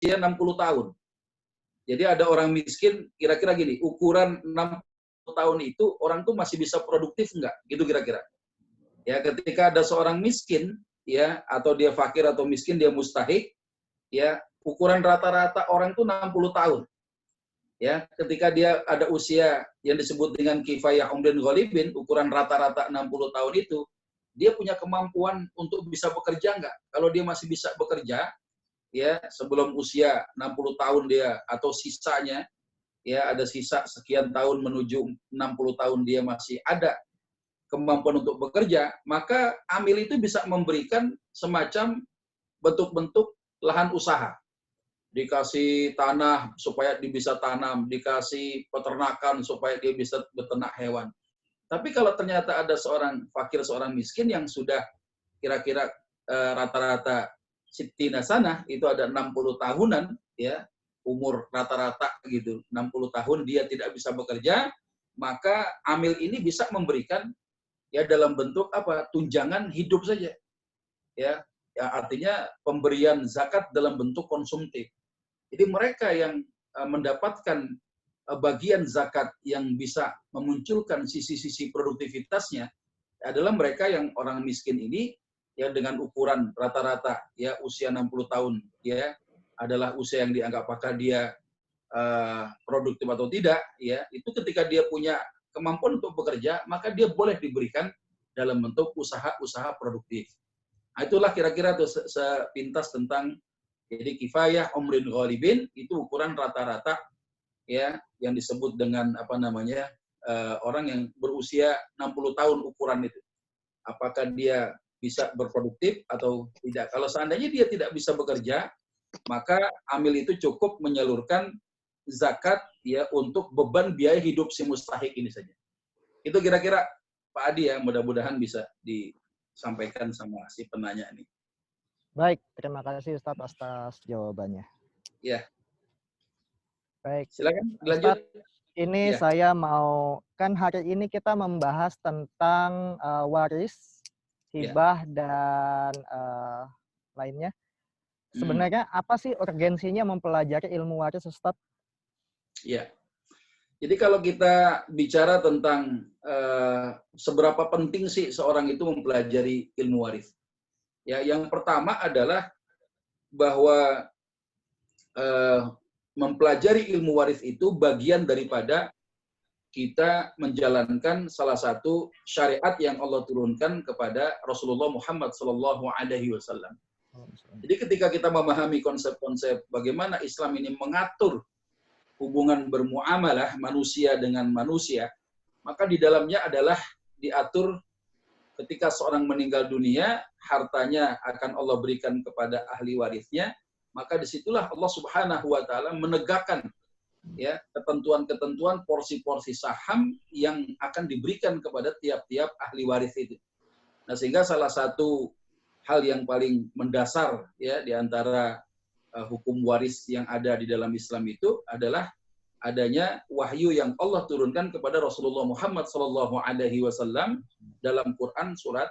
usia 60 tahun. Jadi ada orang miskin, kira-kira gini, ukuran 60 tahun itu orang tuh masih bisa produktif enggak? Gitu kira-kira. Ya, ketika ada seorang miskin, ya, atau dia fakir atau miskin, dia mustahik, ya, ukuran rata-rata orang tuh 60 tahun. Ya, ketika dia ada usia yang disebut dengan kifayah umrin ghalibin, ukuran rata-rata 60 tahun itu, dia punya kemampuan untuk bisa bekerja enggak? Kalau dia masih bisa bekerja, ya, sebelum usia 60 tahun dia atau sisanya, ya, ada sisa sekian tahun menuju 60 tahun dia masih ada kemampuan untuk bekerja, maka amil itu bisa memberikan semacam bentuk-bentuk lahan usaha. Dikasih tanah supaya dia bisa tanam, dikasih peternakan supaya dia bisa beternak hewan. Tapi kalau ternyata ada seorang fakir, seorang miskin yang sudah kira-kira rata-rata sittina sana, itu ada 60 tahunan, ya, umur rata-rata gitu, 60 tahun dia tidak bisa bekerja, maka amil ini bisa memberikan, ya, dalam bentuk apa? Tunjangan hidup saja. Ya, ya, artinya pemberian zakat dalam bentuk konsumtif. Jadi mereka yang mendapatkan bagian zakat yang bisa memunculkan sisi-sisi produktivitasnya adalah mereka yang orang miskin ini, ya, dengan ukuran rata-rata, ya, usia 60 tahun, ya, adalah usia yang dianggap apakah dia produktif atau tidak, ya, itu ketika dia punya kemampuan untuk bekerja, maka dia boleh diberikan dalam bentuk usaha-usaha produktif. Nah, itulah kira-kira tuh sepintas tentang jadi kifayah umrin ghalibin, itu ukuran rata-rata, ya, yang disebut dengan apa namanya, orang yang berusia 60 tahun ukuran itu. Apakah dia bisa berproduktif atau tidak. Kalau seandainya dia tidak bisa bekerja, maka amil itu cukup menyalurkan zakat, ya, untuk beban biaya hidup si mustahik ini saja. Itu kira-kira Pak Adi, ya, mudah-mudahan bisa disampaikan sama si penanya ini. Baik, terima kasih Ustadz atas jawabannya. Ya. Baik. Silakan lanjut. Ini ya, saya mau, kan hari ini kita membahas tentang waris, hibah, ya, dan lainnya. Sebenarnya apa sih urgensinya mempelajari ilmu waris, Ustadz? Ya. Jadi kalau kita bicara tentang seberapa penting sih seorang itu mempelajari ilmu waris. Ya, yang pertama adalah bahwa mempelajari ilmu waris itu bagian daripada kita menjalankan salah satu syariat yang Allah turunkan kepada Rasulullah Muhammad SAW. Jadi ketika kita memahami konsep-konsep bagaimana Islam ini mengatur hubungan bermuamalah manusia dengan manusia, maka di dalamnya adalah diatur ketika seorang meninggal dunia, hartanya akan Allah berikan kepada ahli warisnya, maka disitulah Allah Subhanahu wa Ta'ala menegakkan, ya, ketentuan-ketentuan porsi-porsi saham yang akan diberikan kepada tiap-tiap ahli waris itu. Nah, sehingga salah satu hal yang paling mendasar, ya, di antara hukum waris yang ada di dalam Islam itu adalah adanya wahyu yang Allah turunkan kepada Rasulullah Muhammad SAW dalam Quran surat,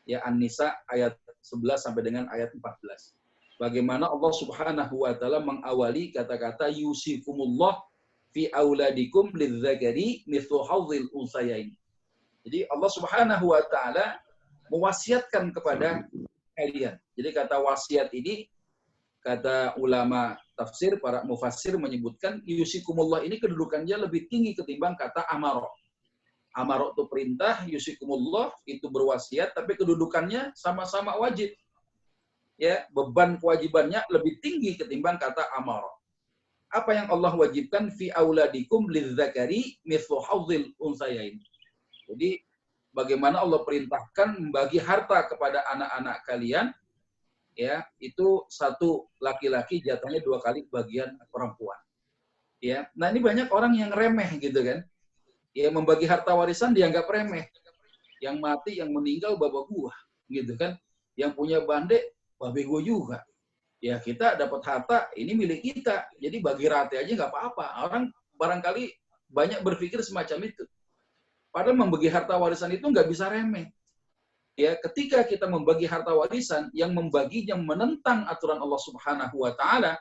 ya, An-Nisa ayat 11 sampai dengan ayat 14. Bagaimana Allah Subhanahu wa Ta'ala mengawali kata-kata yusikumullah fi auladikum lidzakari mithlu hadzil unsayain. Jadi Allah Subhanahu wa Ta'ala mewasiatkan kepada kalian. Jadi kata wasiat ini, kata ulama tafsir, para mufassir menyebutkan yusikumullah ini kedudukannya lebih tinggi ketimbang kata amaro. Amaro itu perintah, yusikumullah itu berwasiat, tapi kedudukannya sama-sama wajib. Ya, beban kewajibannya lebih tinggi ketimbang kata amaro. Apa yang Allah wajibkan? Fi auladikum lidzakari mithlu hadzil unsayain. Jadi bagaimana Allah perintahkan membagi harta kepada anak-anak kalian, ya, itu satu laki-laki jatahnya 2 kali bagian perempuan. Ya, nah ini banyak orang yang remeh gitu kan. Ya, membagi harta warisan dianggap remeh. Yang mati, yang meninggal bapak gua, gitu kan. Yang punya bande, babe gua juga. Ya, kita dapat harta, ini milik kita. Jadi bagi rata aja nggak apa-apa. Orang barangkali banyak berpikir semacam itu. Padahal membagi harta warisan itu nggak bisa remeh. Ya, ketika kita membagi harta warisan, yang membaginya menentang aturan Allah Subhanahu wa Ta'ala,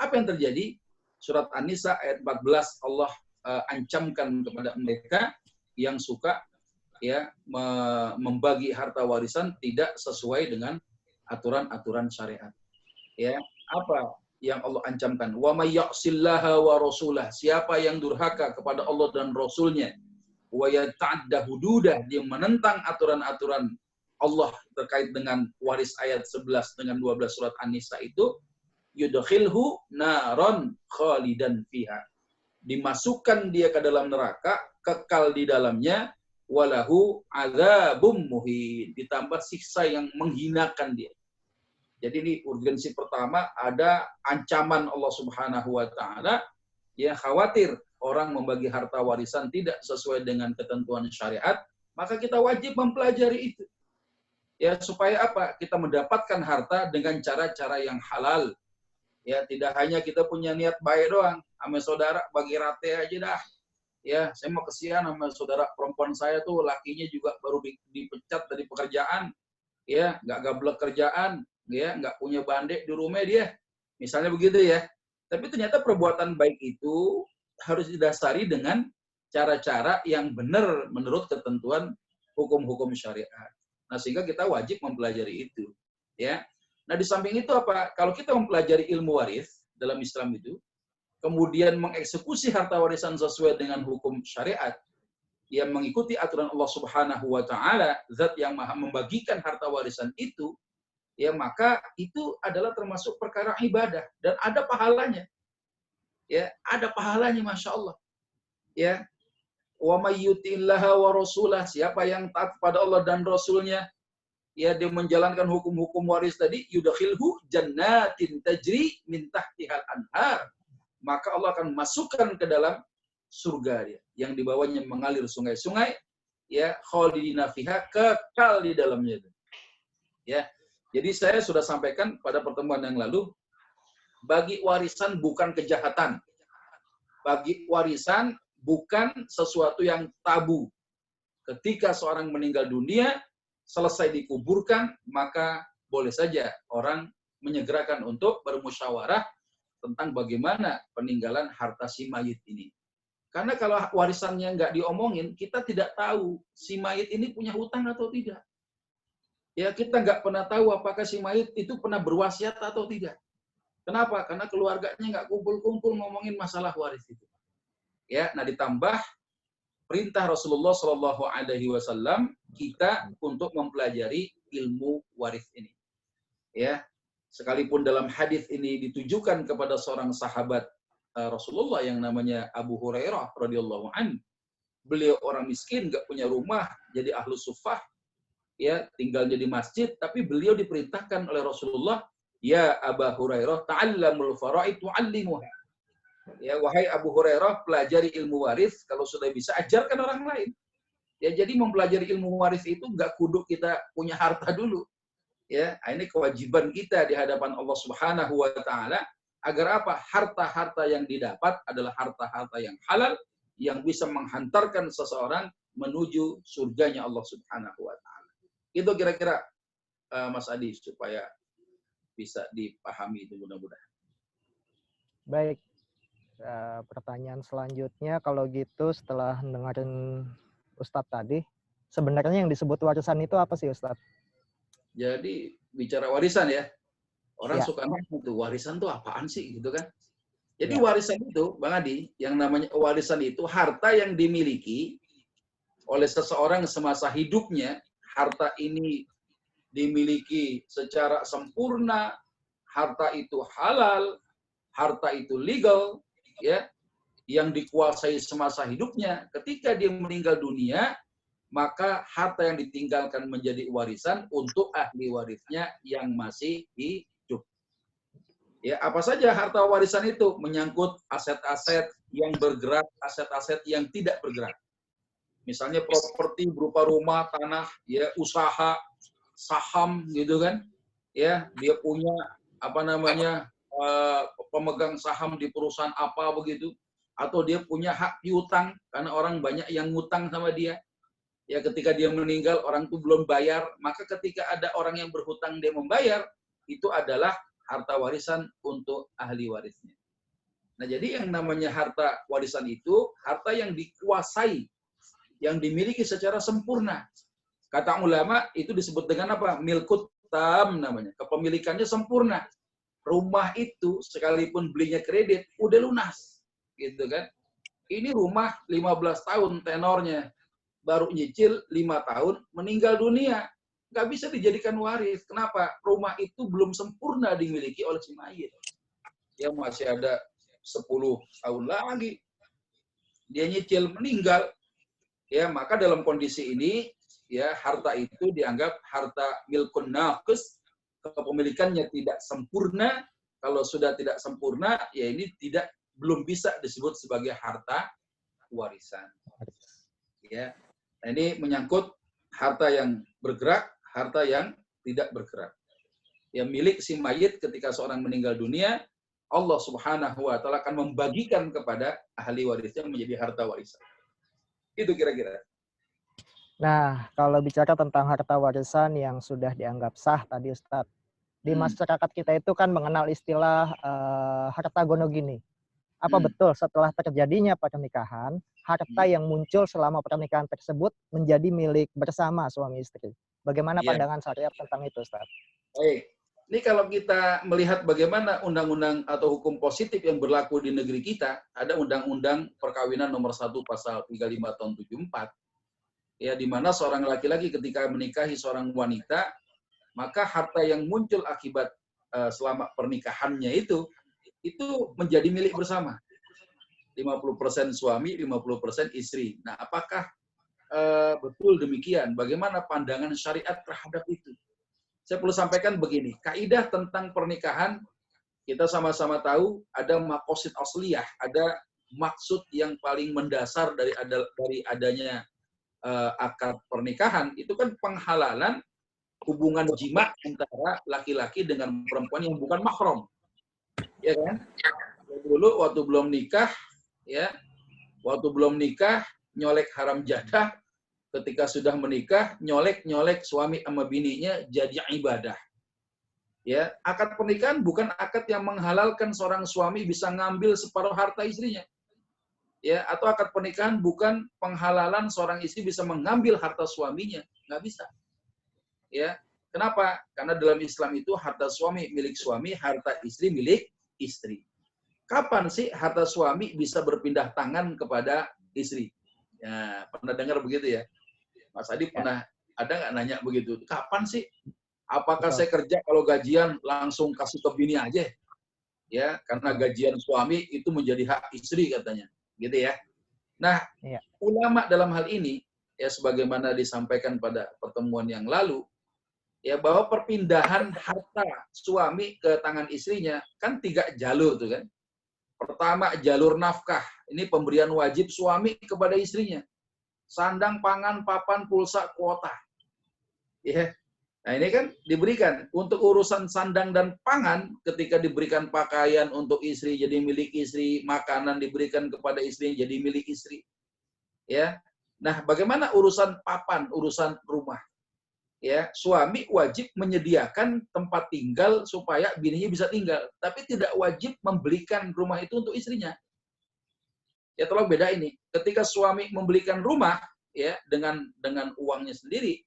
Apa yang terjadi? Surat An-Nisa ayat 14 Allah ancamkan kepada mereka yang suka ya membagi harta warisan tidak sesuai dengan aturan-aturan syariat. Ya, apa yang Allah ancamkan? Wa may ya'sillaha wa rasulah. Siapa yang durhaka kepada Allah dan Rasulnya, wa yata'adda hududah, dia menentang aturan-aturan Allah terkait dengan waris ayat 11 dengan 12 surat An-Nisa itu, yudkhilhu naron khalidan fiha. Dimasukkan dia ke dalam neraka, kekal di dalamnya, walahu adzabum muhin, ditambah siksa yang menghinakan dia. Jadi ini urgensi pertama, ada ancaman Allah Subhanahu wa taala yang khawatir orang membagi harta warisan tidak sesuai dengan ketentuan syariat, maka kita wajib mempelajari itu. Ya, supaya apa? Kita mendapatkan harta dengan cara-cara yang halal. Ya, tidak hanya kita punya niat baik doang, sama saudara bagi rate aja dah. Ya, saya mau kesian sama saudara perempuan saya tuh, lakinya juga baru dipecat dari pekerjaan. Ya, nggak gablek kerjaan, ya, nggak punya bandek di rumah dia. Misalnya begitu ya. Tapi ternyata perbuatan baik itu harus didasari dengan cara-cara yang benar menurut ketentuan hukum-hukum syariat. Nah, sehingga kita wajib mempelajari itu. Ya. Nah, di samping itu apa? Kalau kita mempelajari ilmu waris dalam Islam itu, kemudian mengeksekusi harta warisan sesuai dengan hukum syariat, yang mengikuti aturan Allah Subhanahu wa taala, zat yang maha membagikan harta warisan itu, ya maka itu adalah termasuk perkara ibadah dan ada pahalanya. Ya, ada pahalanya, Masya Allah. Ya, wa may yuti'illaha wa rasulah, siapa yang taat kepada Allah dan Rasulnya, ya dia menjalankan hukum-hukum waris tadi, yudkhilhu jannatin tajri min tahtihal anhar, maka Allah akan masukkan ke dalam surga dia yang di bawahnya mengalir sungai-sungai, ya khalidina fiha, kekal di dalamnya. Ya. Jadi saya sudah sampaikan pada pertemuan yang lalu, bagi warisan bukan kejahatan. Bagi warisan bukan sesuatu yang tabu. Ketika seorang meninggal dunia, selesai dikuburkan, maka boleh saja orang menyegerakan untuk bermusyawarah tentang bagaimana peninggalan harta si mayit ini. Karena kalau warisannya nggak diomongin, kita tidak tahu si mayit ini punya hutang atau tidak. Ya, kita nggak pernah tahu apakah si mayit itu pernah berwasiat atau tidak. Kenapa? Karena keluarganya nggak kumpul-kumpul ngomongin masalah waris itu. Ya, nah ditambah perintah Rasulullah Shallallahu Alaihi Wasallam kita untuk mempelajari ilmu waris ini. Ya, sekalipun dalam hadis ini ditujukan kepada seorang sahabat Rasulullah yang namanya Abu Hurairah radhiyallahu anhu. Beliau orang miskin, nggak punya rumah, jadi ahlu sufah, ya tinggalnya di masjid, tapi beliau diperintahkan oleh Rasulullah, ya Abu Hurairah, ta'allamul faraid tu'allimuha. Ya, wahai Abu Hurairah, pelajari ilmu waris, kalau sudah bisa ajarkan orang lain. Ya, jadi mempelajari ilmu waris itu nggak kudu kita punya harta dulu. Ya, ini kewajiban kita di hadapan Allah Subhanahu wa taala, agar apa? Harta-harta yang didapat adalah harta-harta yang halal yang bisa menghantarkan seseorang menuju surganya Allah Subhanahu wa taala. Itu kira-kira Mas Adi supaya bisa dipahami itu mudah-mudahan. Baik. Pertanyaan selanjutnya, kalau gitu setelah dengerin Ustadz tadi, sebenarnya yang disebut warisan itu apa sih Ustadz? Jadi bicara warisan ya, orang Ya. suka nanya tuh warisan tuh apaan sih gitu kan? Jadi Ya. warisan itu, Bang Adi, yang namanya warisan itu harta yang dimiliki oleh seseorang semasa hidupnya. Harta ini dimiliki secara sempurna, harta itu halal, harta itu legal, ya, yang dikuasai semasa hidupnya. Ketika dia meninggal dunia, maka harta yang ditinggalkan menjadi warisan untuk ahli warisnya yang masih hidup. Ya, apa saja harta warisan itu? Menyangkut aset-aset yang bergerak, aset-aset yang tidak bergerak. Misalnya properti berupa rumah, tanah, ya, usaha, saham gitu kan. Ya, dia punya pemegang saham di perusahaan apa begitu, atau dia punya hak piutang karena orang banyak yang ngutang sama dia. Ya, ketika dia meninggal orang itu belum bayar, maka ketika ada orang yang berhutang dia membayar, itu adalah harta warisan untuk ahli warisnya. Nah, jadi yang namanya harta warisan itu harta yang dikuasai, yang dimiliki secara sempurna. Kata ulama itu disebut dengan apa? Milkut tam namanya. Kepemilikannya sempurna. Rumah itu sekalipun belinya kredit udah lunas, gitu kan? Ini rumah 15 tahun tenornya, baru nyicil 5 tahun, meninggal dunia. Nggak bisa dijadikan waris. Kenapa? Rumah itu belum sempurna dimiliki oleh si mayit. Dia masih ada 10 tahun lagi. Dia nyicil, meninggal. Ya, maka dalam kondisi ini, ya harta itu dianggap harta milkun naqis, kepemilikannya tidak sempurna. Kalau sudah tidak sempurna, ya ini belum bisa disebut sebagai harta warisan. Ya. Nah, ini menyangkut harta yang bergerak, harta yang tidak bergerak. Yang milik si mayit ketika seorang meninggal dunia, Allah Subhanahu wa taala akan membagikan kepada ahli warisnya menjadi harta warisan. Itu kira-kira. Nah, kalau bicara tentang harta warisan yang sudah dianggap sah tadi Ustadz, di masyarakat kita itu kan mengenal istilah harta gonogini. Apa betul setelah terjadinya pernikahan, harta yang muncul selama pernikahan tersebut menjadi milik bersama suami istri? Bagaimana pandangan syariat tentang itu, Ustaz? Baik. Ini kalau kita melihat bagaimana undang-undang atau hukum positif yang berlaku di negeri kita, ada Undang-Undang Perkawinan Nomor 1 Pasal 35 Tahun 74, ya, di mana seorang laki-laki ketika menikahi seorang wanita, maka harta yang muncul akibat selama pernikahannya itu menjadi milik bersama. 50% suami, 50% istri. Nah, apakah betul demikian? Bagaimana pandangan syariat terhadap itu? Saya perlu sampaikan begini, kaidah tentang pernikahan, kita sama-sama tahu ada maqasid asliyah, ada maksud yang paling mendasar dari adanya akad pernikahan, itu kan penghalalan hubungan jima antara laki-laki dengan perempuan yang bukan mahram. Ya kan? Dulu waktu belum nikah, ya, waktu belum nikah nyolek haram jadah, ketika sudah menikah nyolek suami sama bininya jadi ibadah. Ya, akad pernikahan bukan akad yang menghalalkan seorang suami bisa ngambil separuh harta istrinya. Ya, atau akad pernikahan bukan penghalalan seorang istri bisa mengambil harta suaminya, nggak bisa. Ya, kenapa? Karena dalam Islam itu harta suami milik suami, harta istri milik istri. Kapan sih harta suami bisa berpindah tangan kepada istri? Ya, pernah dengar begitu ya? Mas Adi pernah ada nggak nanya begitu? Kapan sih? Apakah saya kerja kalau gajian langsung kasih ke bini aja? Ya, karena gajian suami itu menjadi hak istri katanya, gitu ya. Nah, ulama dalam hal ini ya sebagaimana disampaikan pada pertemuan yang lalu, ya bahwa perpindahan harta suami ke tangan istrinya kan 3 jalur tuh kan. Pertama, jalur nafkah. Ini pemberian wajib suami kepada istrinya. Sandang, pangan, papan, pulsa, kuota. Ya. Nah, ini kan diberikan untuk urusan sandang dan pangan, ketika diberikan pakaian untuk istri jadi milik istri, makanan diberikan kepada istri jadi milik istri. Ya. Nah, bagaimana urusan papan, urusan rumah? Ya, suami wajib menyediakan tempat tinggal supaya bininya bisa tinggal, tapi tidak wajib membelikan rumah itu untuk istrinya. Ya, tolong beda ini. Ketika suami membelikan rumah ya dengan uangnya sendiri,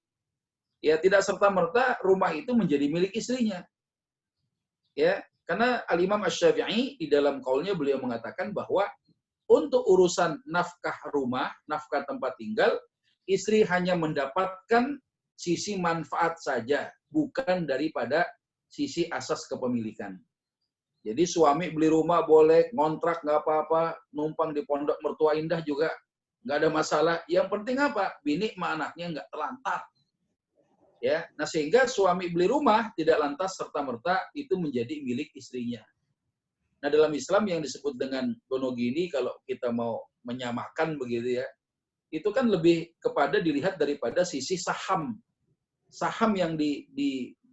ya tidak serta-merta rumah itu menjadi milik istrinya. Ya, karena Al-Imam Asy-Syafi'i di dalam qaulnya beliau mengatakan bahwa untuk urusan nafkah rumah, nafkah tempat tinggal, istri hanya mendapatkan sisi manfaat saja, bukan daripada sisi asas kepemilikan. Jadi suami beli rumah boleh, ngontrak nggak apa-apa, numpang di pondok mertua indah juga nggak ada masalah. Yang penting apa? Bini sama anaknya nggak telantar. Ya, nah sehingga suami beli rumah tidak lantas serta-merta itu menjadi milik istrinya. Nah dalam Islam yang disebut dengan gonogini, kalau kita mau menyamakan begitu ya, itu kan lebih kepada dilihat daripada sisi saham yang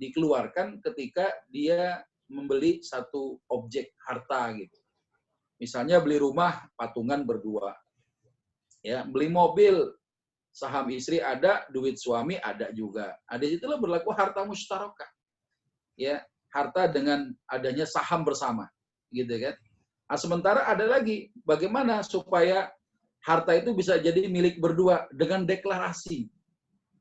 dikeluarkan ketika dia membeli satu objek harta gitu. Misalnya beli rumah patungan berdua, ya, beli mobil saham istri ada, duit suami ada juga. Ada situlah berlaku harta musyarakah, ya, harta dengan adanya saham bersama, gitu kan. Nah, sementara ada lagi bagaimana supaya harta itu bisa jadi milik berdua dengan deklarasi,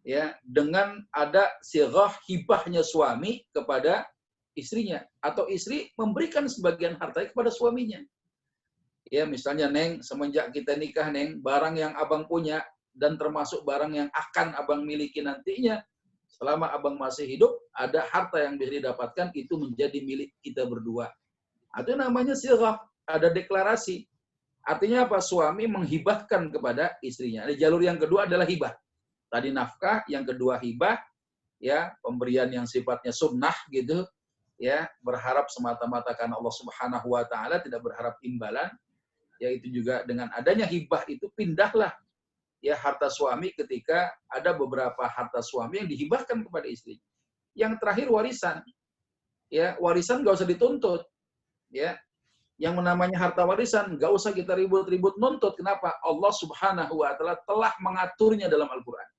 ya, dengan ada sirah hibahnya suami kepada istrinya atau istri memberikan sebagian harta kepada suaminya. Ya, misalnya Neng, semenjak kita nikah Neng, barang yang abang punya dan termasuk barang yang akan abang miliki nantinya, selama abang masih hidup, ada harta yang bisa didapatkan itu menjadi milik kita berdua. Itu namanya sirah, ada deklarasi. Artinya apa? Suami menghibahkan kepada istrinya. Ada jalur yang kedua adalah hibah. Tadi nafkah, yang kedua hibah, ya, pemberian yang sifatnya sunnah gitu, ya, berharap semata-mata karena Allah Subhanahu wa taala, tidak berharap imbalan. Yaitu juga dengan adanya hibah itu pindahlah ya harta suami ketika ada beberapa harta suami yang dihibahkan kepada istri. Yang terakhir warisan. Ya, warisan nggak usah dituntut. Ya, yang namanya harta warisan nggak usah kita ribut-ribut nuntut. Kenapa? Allah Subhanahu wa taala telah mengaturnya dalam Al-Qur'an.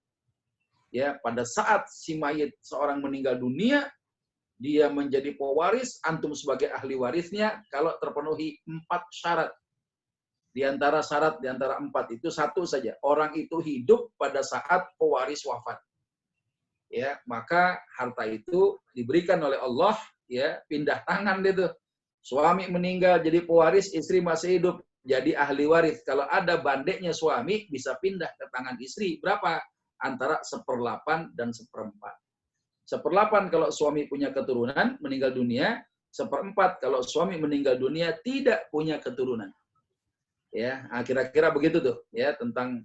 Ya, pada saat si mayit seorang meninggal dunia, dia menjadi pewaris, antum sebagai ahli warisnya kalau terpenuhi 4 syarat. Di antara syarat, di antara 4 itu satu saja. Orang itu hidup pada saat pewaris wafat. Ya, maka harta itu diberikan oleh Allah, ya, pindah tangan itu. Suami meninggal jadi pewaris, istri masih hidup jadi ahli waris. Kalau ada bandeknya suami bisa pindah ke tangan istri. Berapa? Antara 1/8 dan 1/4. 1/8 kalau suami punya keturunan, meninggal dunia. 1/4 kalau suami meninggal dunia tidak punya keturunan. Ya, kira-kira begitu tuh ya tentang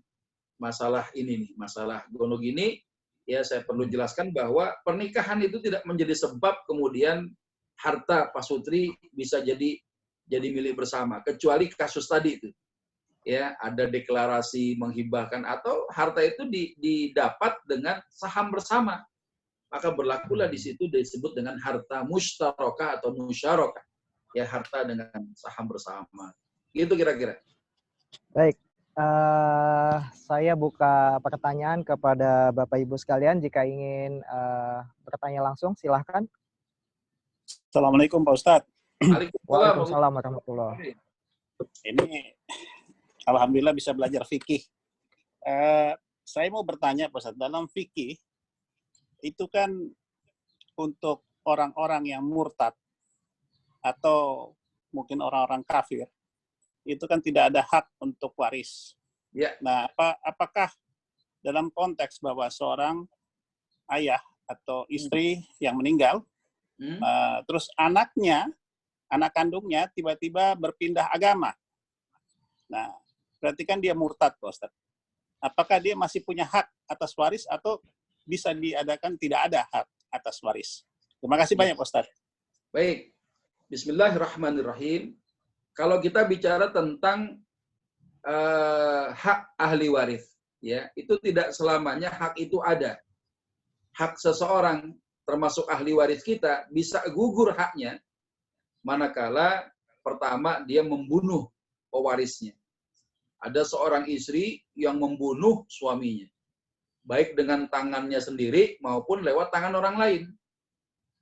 masalah ini nih, masalah gonog ini. Ya, saya perlu jelaskan bahwa pernikahan itu tidak menjadi sebab kemudian harta pasutri bisa jadi milik bersama, kecuali kasus tadi itu. Ya, ada deklarasi menghibahkan atau harta itu didapat dengan saham bersama. Maka berlakulah di situ disebut dengan harta mustarakah atau musyarakah. Ya, harta dengan saham bersama. Gitu kira-kira. Baik, saya buka pertanyaan kepada Bapak Ibu sekalian. Jika ingin bertanya langsung, silahkan. Assalamualaikum Pak Ustadz. Waalaikumsalam warahmatullahi. Ini alhamdulillah bisa belajar fikih. Saya mau bertanya Pak Ustadz, dalam fikih itu kan untuk orang-orang yang murtad atau mungkin orang-orang kafir, itu kan tidak ada hak untuk waris. Ya. Nah, apakah dalam konteks bahwa seorang ayah atau istri yang meninggal, terus anak kandungnya tiba-tiba berpindah agama. Nah, berarti kan dia murtad, Pak Ustadz. Apakah dia masih punya hak atas waris atau bisa diadakan tidak ada hak atas waris? Terima kasih banyak, Pak Ustadz. Baik. Bismillahirrahmanirrahim. Kalau kita bicara tentang hak ahli waris, ya, itu tidak selamanya hak itu ada. Hak seseorang, termasuk ahli waris kita, bisa gugur haknya manakala pertama dia membunuh pewarisnya. Ada seorang istri yang membunuh suaminya, baik dengan tangannya sendiri maupun lewat tangan orang lain.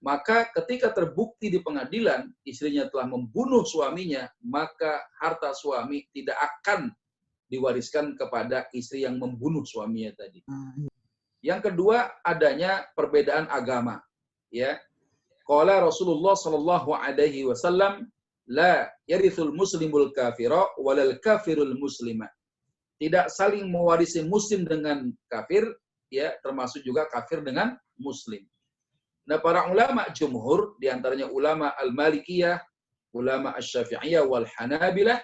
Maka ketika terbukti di pengadilan istrinya telah membunuh suaminya, maka harta suami tidak akan diwariskan kepada istri yang membunuh suaminya tadi. Yang kedua, adanya perbedaan agama. Ya, qala Rasulullah sallallahu alaihi wasallam, la yarithul muslimul kafira walal kafirul muslima. Tidak saling mewarisi muslim dengan kafir, ya, termasuk juga kafir dengan muslim. Nah, para ulama jumhur, diantaranya ulama al-Malikiyah, ulama asy-Syafi'iyah wal Hanabilah,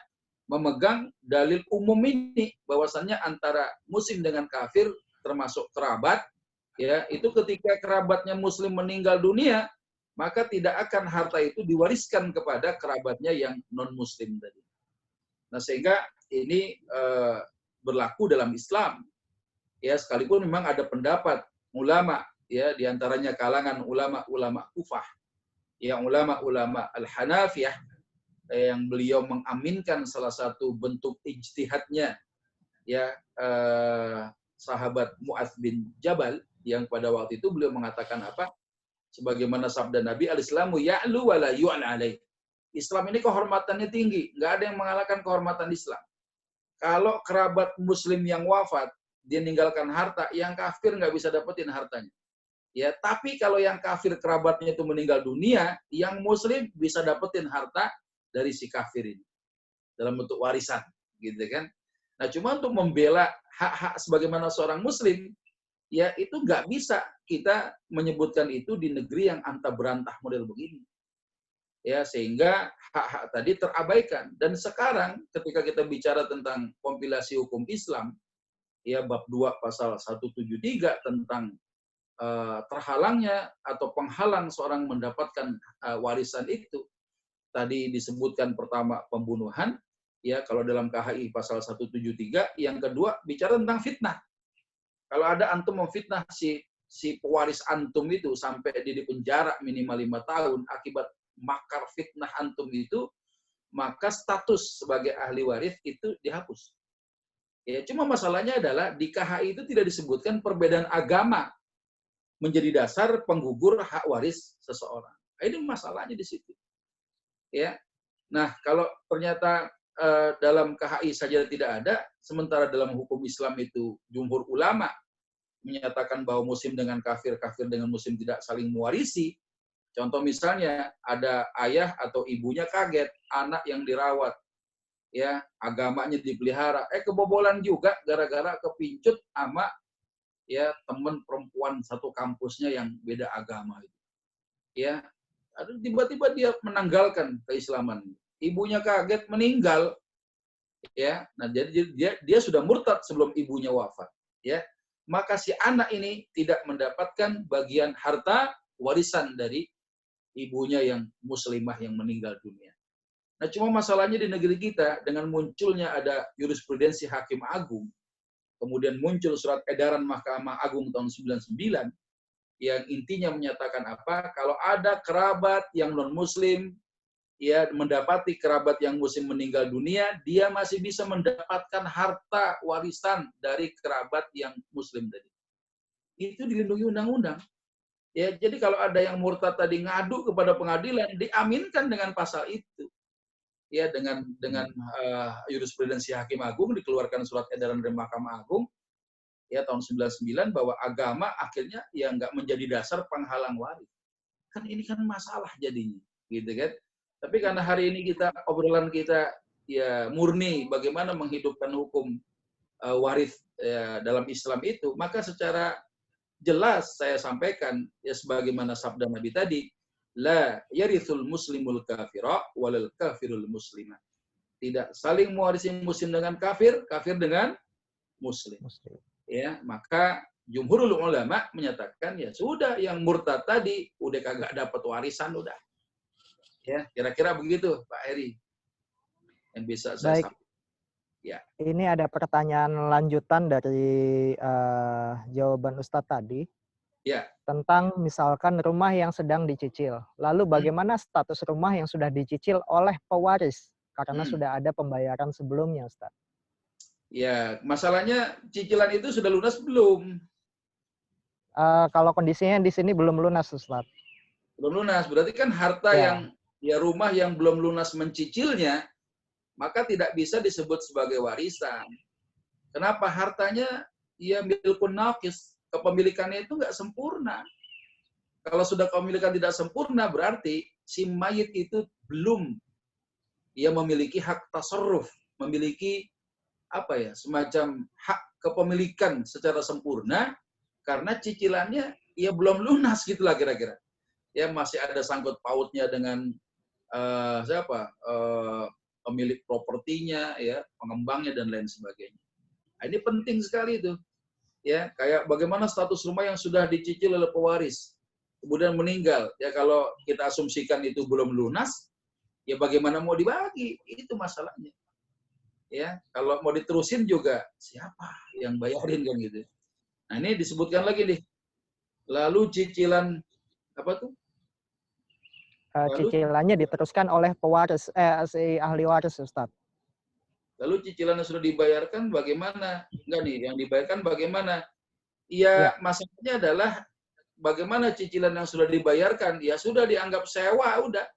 memegang dalil umum ini, bahwasannya antara muslim dengan kafir termasuk kerabat, ya, itu ketika kerabatnya muslim meninggal dunia, maka tidak akan harta itu diwariskan kepada kerabatnya yang non-muslim tadi. Nah, sehingga ini berlaku dalam Islam. Ya, sekalipun memang ada pendapat ulama, ya, diantaranya kalangan ulama-ulama Kufah, yang ulama-ulama Al-Hanafiyah, yang beliau mengaminkan salah satu bentuk ijtihadnya, ya, sahabat Mu'adz bin Jabal, yang pada waktu itu beliau mengatakan apa? Sebagaimana sabda Nabi, al-Islamu ya'lu wa la yu'la alaih. Islam ini kehormatannya tinggi, nggak ada yang mengalahkan kehormatan Islam. Kalau kerabat Muslim yang wafat, dia ninggalkan harta, yang kafir nggak bisa dapetin hartanya. Ya, tapi kalau yang kafir kerabatnya itu meninggal dunia, yang Muslim bisa dapetin harta dari si kafir ini dalam bentuk warisan, gitu kan? Nah, cuma untuk membela hak-hak sebagaimana seorang Muslim, ya itu nggak bisa kita menyebutkan itu di negeri yang antah berantah model begini. Ya, sehingga hak-hak tadi terabaikan. Dan sekarang ketika kita bicara tentang kompilasi hukum Islam, ya bab 2 pasal 173 tentang terhalangnya atau penghalang seorang mendapatkan warisan itu, tadi disebutkan pertama pembunuhan, ya kalau dalam KHI pasal 173, yang kedua bicara tentang fitnah. Kalau ada antum memfitnah si pewaris antum itu sampai di penjara minimal 5 tahun akibat makar fitnah antum itu, maka status sebagai ahli waris itu dihapus. Ya, cuma masalahnya adalah di KHI itu tidak disebutkan perbedaan agama menjadi dasar penggugur hak waris seseorang. Ini masalahnya di situ. Ya. Nah, kalau ternyata dalam KHI saja tidak ada, sementara dalam hukum Islam itu jumhur ulama menyatakan bahwa muslim dengan kafir, kafir dengan muslim tidak saling mewarisi. Contoh misalnya ada ayah atau ibunya kaget, anak yang dirawat, ya agamanya dipelihara, kebobolan juga gara-gara kepincut sama ya teman perempuan satu kampusnya yang beda agama itu. Ya, tiba-tiba dia menanggalkan keislaman. Ibunya kaget meninggal. Ya, nah jadi dia sudah murtad sebelum ibunya wafat. Ya, maka si anak ini tidak mendapatkan bagian harta warisan dari ibunya yang muslimah yang meninggal dunia. Nah, cuma masalahnya di negeri kita dengan munculnya ada jurisprudensi hakim agung, kemudian muncul surat edaran Mahkamah Agung tahun 99 yang intinya menyatakan apa? Kalau ada kerabat yang non-muslim ya mendapati kerabat yang muslim meninggal dunia, dia masih bisa mendapatkan harta warisan dari kerabat yang muslim tadi. Itu dilindungi undang-undang. Ya, jadi kalau ada yang murtad tadi ngadu kepada pengadilan, diaminkan dengan pasal itu. Ya, dengan jurisprudensi Hakim Agung dikeluarkan surat edaran dari Mahkamah Agung ya tahun 99 bahwa agama akhirnya ya nggak menjadi dasar penghalang waris. Kan ini kan masalah jadinya, gitu kan? Tapi karena hari ini obrolan kita ya murni bagaimana menghidupkan hukum waris dalam Islam itu, maka secara jelas saya sampaikan ya sebagaimana sabda Nabi tadi, la yarithul muslimul kafira walal kafirul muslimah. Tidak saling mewarisi muslim dengan kafir, kafir dengan muslim. Ya, maka jumhurul ulama menyatakan ya sudah yang murtad tadi udah kagak dapat warisan udah. Ya, kira-kira begitu Pak Heri. Yang bisa saya sampaikan. Ya. Ini ada pertanyaan lanjutan dari jawaban Ustadz tadi. Ya. Tentang misalkan rumah yang sedang dicicil. Lalu bagaimana status rumah yang sudah dicicil oleh pewaris? Karena sudah ada pembayaran sebelumnya, Ustaz. Ya, masalahnya cicilan itu sudah lunas belum? Kalau kondisinya di sini belum lunas, Ustaz. Belum lunas, berarti kan harta yang ya rumah yang belum lunas mencicilnya, maka tidak bisa disebut sebagai warisan. Kenapa? Hartanya ya milkun naqis. Kepemilikannya itu nggak sempurna. Kalau sudah kepemilikan tidak sempurna, berarti si mayit itu belum ia memiliki hak tasarruf, memiliki apa ya, semacam hak kepemilikan secara sempurna, karena cicilannya ia belum lunas gitulah kira-kira. Ya masih ada sangkut pautnya dengan pemilik propertinya, ya pengembangnya dan lain sebagainya. Nah, ini penting sekali itu. Ya, kayak bagaimana status rumah yang sudah dicicil oleh pewaris, kemudian meninggal. Ya kalau kita asumsikan itu belum lunas, ya bagaimana mau dibagi? Itu masalahnya. Ya, kalau mau diterusin juga siapa yang bayarin kan gitu. Nah, ini disebutkan lagi nih. Lalu cicilan apa tuh? Cicilannya diteruskan oleh pewaris si ahli waris, Ustaz. Lalu cicilan yang sudah dibayarkan bagaimana? Enggak nih, yang dibayarkan bagaimana? Ya, masalahnya adalah bagaimana cicilan yang sudah dibayarkan? Ya sudah dianggap sewa, udah.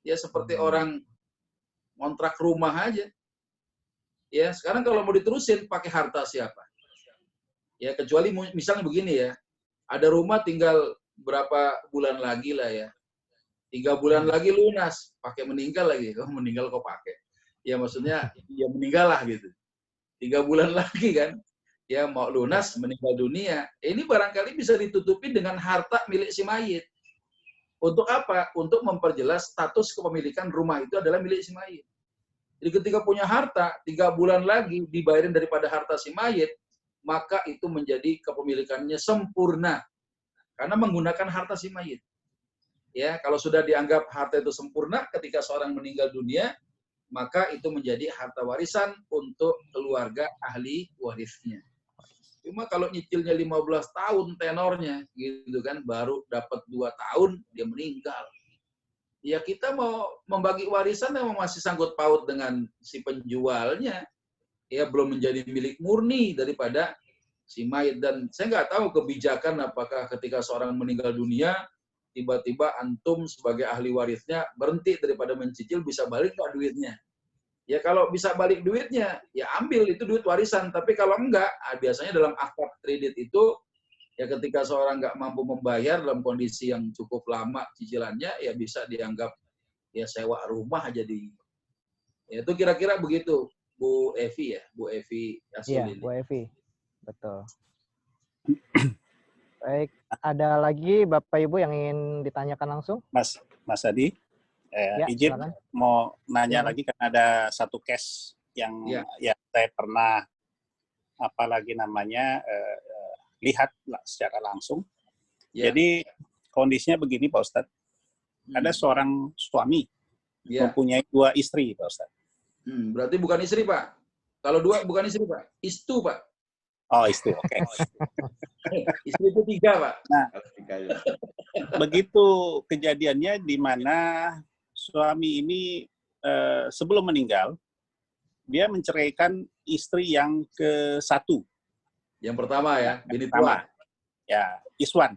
Ya seperti orang kontrak rumah aja. Ya, sekarang kalau mau diterusin pakai harta siapa? Ya, kecuali misalnya begini ya. Ada rumah tinggal berapa bulan lagi lah ya. 3 bulan lagi lunas, pakai meninggal lagi. Oh, meninggal kok pakai. Ya maksudnya ya meninggal lah gitu. 3 bulan lagi kan. Ya mau lunas, meninggal dunia. Ini barangkali bisa ditutupi dengan harta milik si mayit. Untuk apa? Untuk memperjelas status kepemilikan rumah itu adalah milik si mayit. Jadi ketika punya harta, 3 bulan lagi dibayarin daripada harta si mayit, maka itu menjadi kepemilikannya sempurna. Karena menggunakan harta si mayit. Ya, kalau sudah dianggap harta itu sempurna ketika seorang meninggal dunia, maka itu menjadi harta warisan untuk keluarga ahli warisnya. Cuma kalau nyicilnya 15 tahun tenornya, gitu kan, baru dapat 2 tahun, dia meninggal. Ya kita mau membagi warisan yang masih sangkut paut dengan si penjualnya. Ya belum menjadi milik murni daripada si mayit. Dan saya nggak tahu kebijakan apakah ketika seorang meninggal dunia, tiba-tiba antum sebagai ahli warisnya berhenti daripada mencicil, bisa balik nggak duitnya. Ya kalau bisa balik duitnya, ya ambil itu duit warisan. Tapi kalau enggak, biasanya dalam akad kredit itu, ya ketika seorang nggak mampu membayar dalam kondisi yang cukup lama cicilannya, ya bisa dianggap ya sewa rumah jadi. Ya, itu kira-kira begitu, Bu Evi ya, Bu Evi Asulili. Iya, Bu Evi. Betul. Baik, ada lagi Bapak Ibu yang ingin ditanyakan langsung? Mas Adi. Ya, izin silakan. mau nanya Silakan. lagi karena ada satu case yang saya pernah apalagi namanya lihat secara langsung. Jadi kondisinya begini Pak Ustadz. Ada seorang suami mempunyai 2 istri Pak Ustadz. Berarti bukan istri Pak. Kalau 2 bukan istri Pak, istu Pak. Oh istri, oke. Istri itu 3 Pak. Nah, begitu kejadiannya di mana suami ini sebelum meninggal, dia menceraikan istri yang ke-1. Yang pertama ya, bini tua. Ya, Iswan.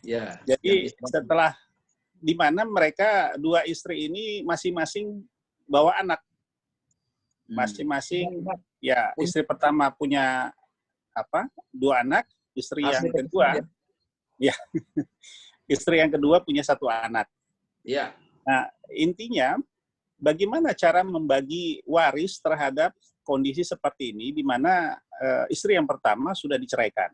Ya. Jadi setelah di mana mereka 2 istri ini masing-masing bawa anak. Masing-masing ya istri pertama punya 2 anak, istri yang kedua ya istri yang kedua punya 1 anak. Ya. Nah, intinya bagaimana cara membagi waris terhadap kondisi seperti ini di mana istri yang pertama sudah diceraikan.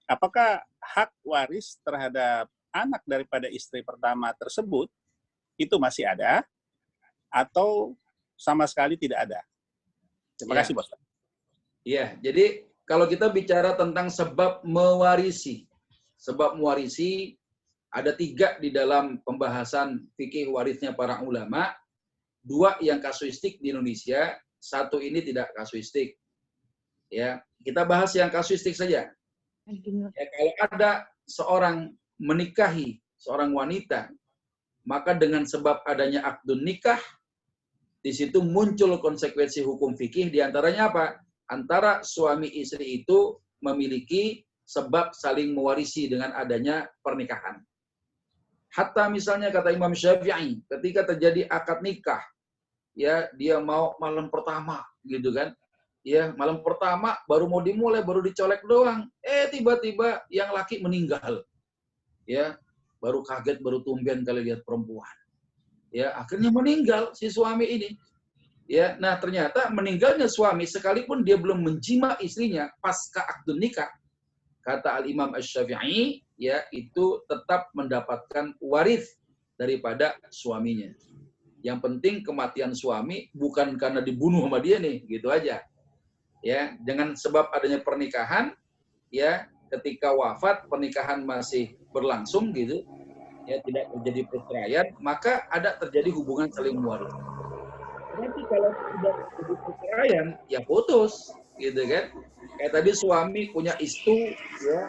Apakah hak waris terhadap anak daripada istri pertama tersebut itu masih ada atau sama sekali tidak ada? Terima kasih, Bos. Iya, jadi kalau kita bicara tentang sebab mewarisi ada 3 di dalam pembahasan fikih warisnya para ulama. 2 yang kasuistik di Indonesia, 1 ini tidak kasuistik. Ya, kita bahas yang kasuistik saja. Ya, kalau ada seorang menikahi seorang wanita, maka dengan sebab adanya akdun nikah, di situ muncul konsekuensi hukum fikih, diantaranya apa? Antara suami istri itu memiliki sebab saling mewarisi dengan adanya pernikahan. Hatta misalnya kata Imam Syafi'i, ketika terjadi akad nikah, ya dia mau malam pertama, gitu kan? Ya malam pertama baru mau dimulai, baru dicolek doang, tiba-tiba yang laki meninggal, ya baru kaget, baru tumben kali lihat perempuan, ya akhirnya meninggal si suami ini. Ya, nah ternyata meninggalnya suami sekalipun dia belum menjima istrinya pasca akdun nikah, kata Al-Imam Asy-Syafi'i, ya itu tetap mendapatkan waris daripada suaminya. Yang penting kematian suami bukan karena dibunuh sama dia nih, gitu aja. Ya, dengan sebab adanya pernikahan, ya ketika wafat pernikahan masih berlangsung gitu, ya tidak terjadi perceraian, maka ada terjadi hubungan saling mewaris. Tapi kalau sudah terjadi perceraian, ya putus, gitu kan? Kayak tadi suami punya istri, ya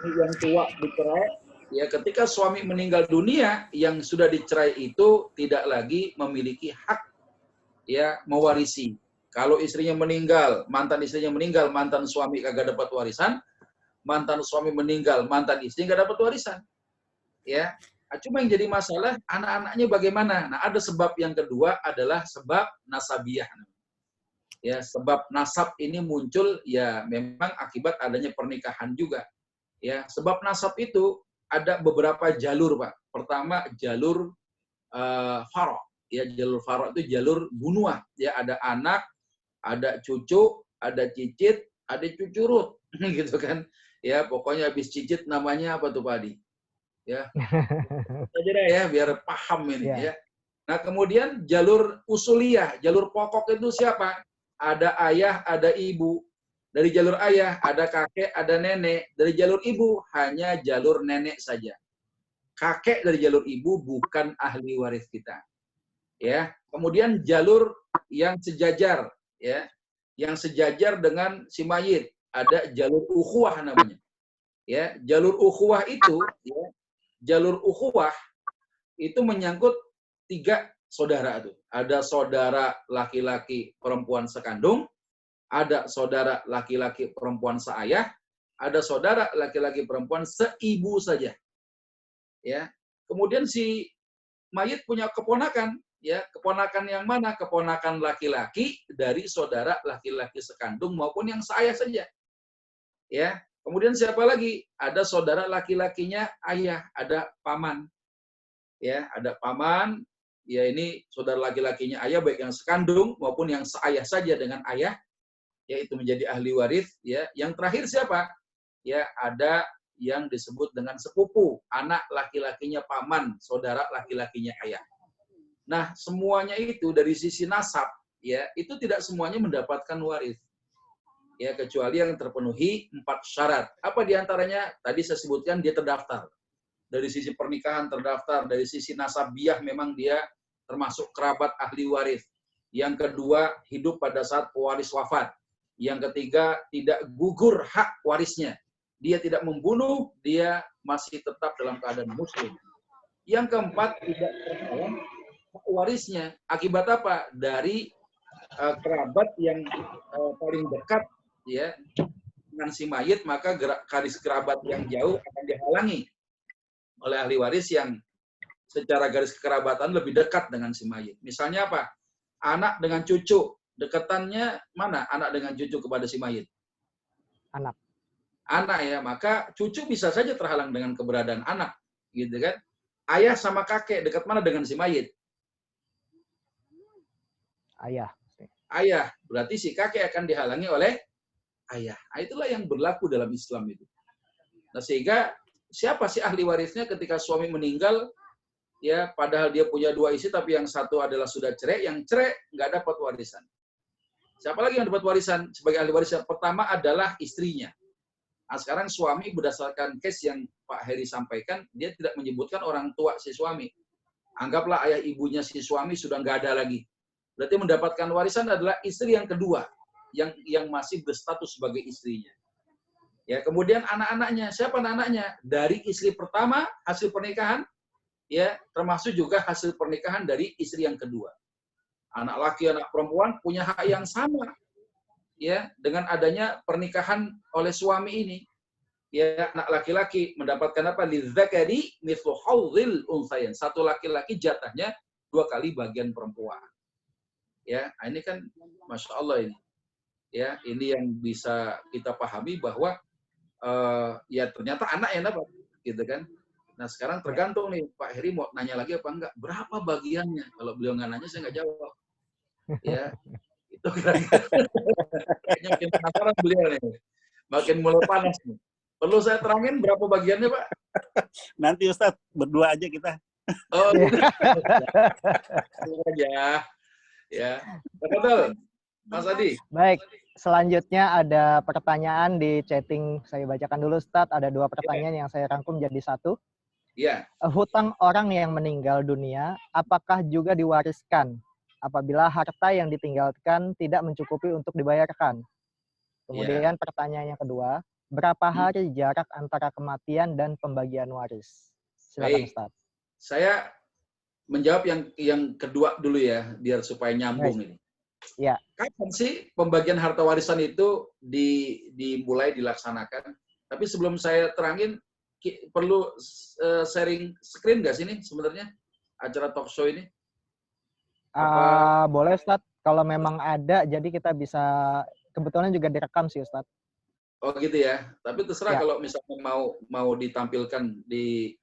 ini yang tua dicerai, ya ketika suami meninggal dunia, yang sudah dicerai itu tidak lagi memiliki hak, ya mewarisi. Kalau istrinya meninggal, mantan istrinya meninggal, mantan suami kagak dapat warisan, mantan suami meninggal, mantan istri nggak dapat warisan, ya. Cuma yang jadi masalah anak-anaknya bagaimana. Nah, ada sebab yang kedua adalah sebab nasabiyah. Ya, sebab nasab ini muncul ya memang akibat adanya pernikahan juga. Ya, sebab nasab itu ada beberapa jalur, Pak. Pertama jalur faro. Ya, jalur faro itu jalur bunuah. Ya, ada anak, ada cucu, ada cicit, ada cucurut, gitu kan. Ya, pokoknya habis cicit namanya apa tuh, Pak Adi? Ya, saja ya biar paham ini ya. Nah, kemudian jalur usuliyah, jalur pokok itu siapa? Ada ayah, ada ibu. Dari jalur ayah ada kakek, ada nenek. Dari jalur ibu hanya jalur nenek saja. Kakek dari jalur ibu bukan ahli waris kita. Ya. Kemudian jalur yang sejajar, ya. Yang sejajar dengan si mayit, ada jalur ukhuwah namanya. Ya, jalur ukhuwah itu, ya, jalur ukhuwah itu menyangkut 3 saudara tuh. Ada saudara laki-laki perempuan sekandung, ada saudara laki-laki perempuan seayah, ada saudara laki-laki perempuan seibu saja. Ya. Kemudian si mayit punya keponakan, ya. Keponakan yang mana? Keponakan laki-laki dari saudara laki-laki sekandung maupun yang seayah saja. Ya. Kemudian siapa lagi? Ada saudara laki-lakinya ayah, ada paman. Ya, ada paman, ya ini saudara laki-lakinya ayah baik yang sekandung maupun yang seayah saja dengan ayah, yaitu menjadi ahli waris, ya. Yang terakhir siapa? Ya, ada yang disebut dengan sepupu, anak laki-lakinya paman, saudara laki-lakinya ayah. Nah, semuanya itu dari sisi nasab, ya, itu tidak semuanya mendapatkan waris. Ya, kecuali yang terpenuhi 4 syarat. Apa diantaranya? Tadi saya sebutkan dia terdaftar. Dari sisi pernikahan terdaftar, dari sisi nasabiyah memang dia termasuk kerabat ahli waris. Yang kedua, hidup pada saat pewaris wafat. Yang ketiga, tidak gugur hak warisnya. Dia tidak membunuh, dia masih tetap dalam keadaan muslim. Yang keempat, tidak terhalang hak warisnya. Akibat apa? Dari kerabat yang paling dekat, ya, dengan si mayit, maka garis kerabat yang jauh akan dihalangi oleh ahli waris yang secara garis kekerabatan lebih dekat dengan si mayit. Misalnya apa? Anak dengan cucu, dekatannya mana anak dengan cucu kepada si mayit? Anak. Anak, ya, maka cucu bisa saja terhalang dengan keberadaan anak, gitu kan? Ayah sama kakek dekat mana dengan si mayit? Ayah. Ayah, berarti si kakek akan dihalangi oleh ayah. Nah, itulah yang berlaku dalam Islam itu. Nah, sehingga siapa sih ahli warisnya ketika suami meninggal, ya, padahal dia punya 2 istri, tapi yang satu adalah sudah cerai, yang cerai nggak dapat warisan. Siapa lagi yang dapat warisan sebagai ahli waris? Yang pertama adalah istrinya. Nah, sekarang suami berdasarkan case yang Pak Heri sampaikan, dia tidak menyebutkan orang tua si suami. Anggaplah ayah ibunya si suami sudah nggak ada lagi. Berarti mendapatkan warisan adalah istri yang kedua, yang masih berstatus sebagai istrinya. Ya, kemudian anak-anaknya, siapa anak-anaknya? Dari istri pertama, hasil pernikahan, ya, termasuk juga hasil pernikahan dari istri yang kedua. Anak laki, anak perempuan punya hak yang sama, ya, dengan adanya pernikahan oleh suami ini. Ya, anak laki-laki mendapatkan apa? Lidzakari mithlu haudzil unthayain. Satu laki-laki jatahnya 2 kali bagian perempuan. Ya, ini kan Masya Allah ini. Ya, ini yang bisa kita pahami bahwa ya ternyata anak yang dapat, gitu kan. Nah, sekarang tergantung nih, Pak Heri mau nanya lagi apa enggak? Berapa bagiannya? Kalau beliau nggak nanya, saya nggak jawab. Ya, itu kira-kira. Kayaknya makin penasaran beliau nih. Makin mulai panas nih. Perlu saya terangin berapa bagiannya, Pak? Nanti Ustadz, berdua aja kita. Oh, gitu. aja. Ya, betul. Mas Adi. Baik, selanjutnya ada pertanyaan di chatting. Saya bacakan dulu, Ustadz. Ada 2 pertanyaan yang saya rangkum jadi 1. Ya. Hutang orang yang meninggal dunia, apakah juga diwariskan apabila harta yang ditinggalkan tidak mencukupi untuk dibayarkan? Kemudian pertanyaan yang kedua, berapa hari jarak antara kematian dan pembagian waris? Silakan, Ustadz. Saya menjawab yang kedua dulu ya, biar supaya nyambung ini. Ya. Kapan sih pembagian harta warisan itu dimulai dilaksanakan? Tapi sebelum saya terangin, perlu sharing screen nggak sih ini sebenarnya acara talk show ini? Boleh Ustadz, kalau memang ada, jadi kita bisa, kebetulan juga direkam sih Ustadz. Oh gitu ya, tapi terserah Ya. kalau misalnya mau ditampilkan di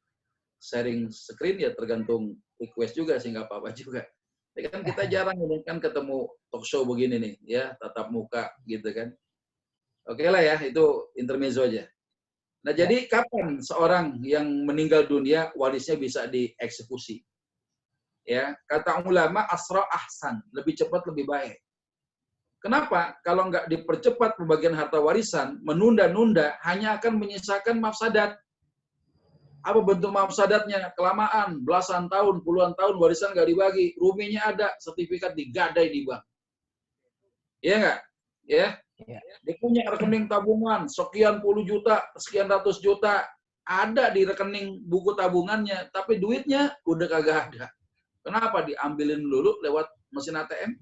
sharing screen ya tergantung request juga sih, nggak apa-apa juga. Ya kan kita jarang ini kan ketemu talk show begini nih, ya tatap muka gitu kan. Oke lah ya, itu intermezzo aja. Nah jadi kapan seorang yang meninggal dunia warisnya bisa dieksekusi? Ya, kata ulama asra ahsan, lebih cepat lebih baik. Kenapa? Kalau nggak dipercepat pembagian harta warisan, menunda-nunda hanya akan menyisakan mafsadat. Apa bentuk mafsadatnya? Kelamaan, belasan tahun, puluhan tahun warisan nggak dibagi, ruminya ada, sertifikat digadai di bank. Iya nggak? Ya. Dia punya rekening tabungan sekian puluh juta, sekian ratus juta, ada di rekening buku tabungannya, tapi duitnya udah kagak ada. Kenapa? Diambilin dulu lewat mesin ATM?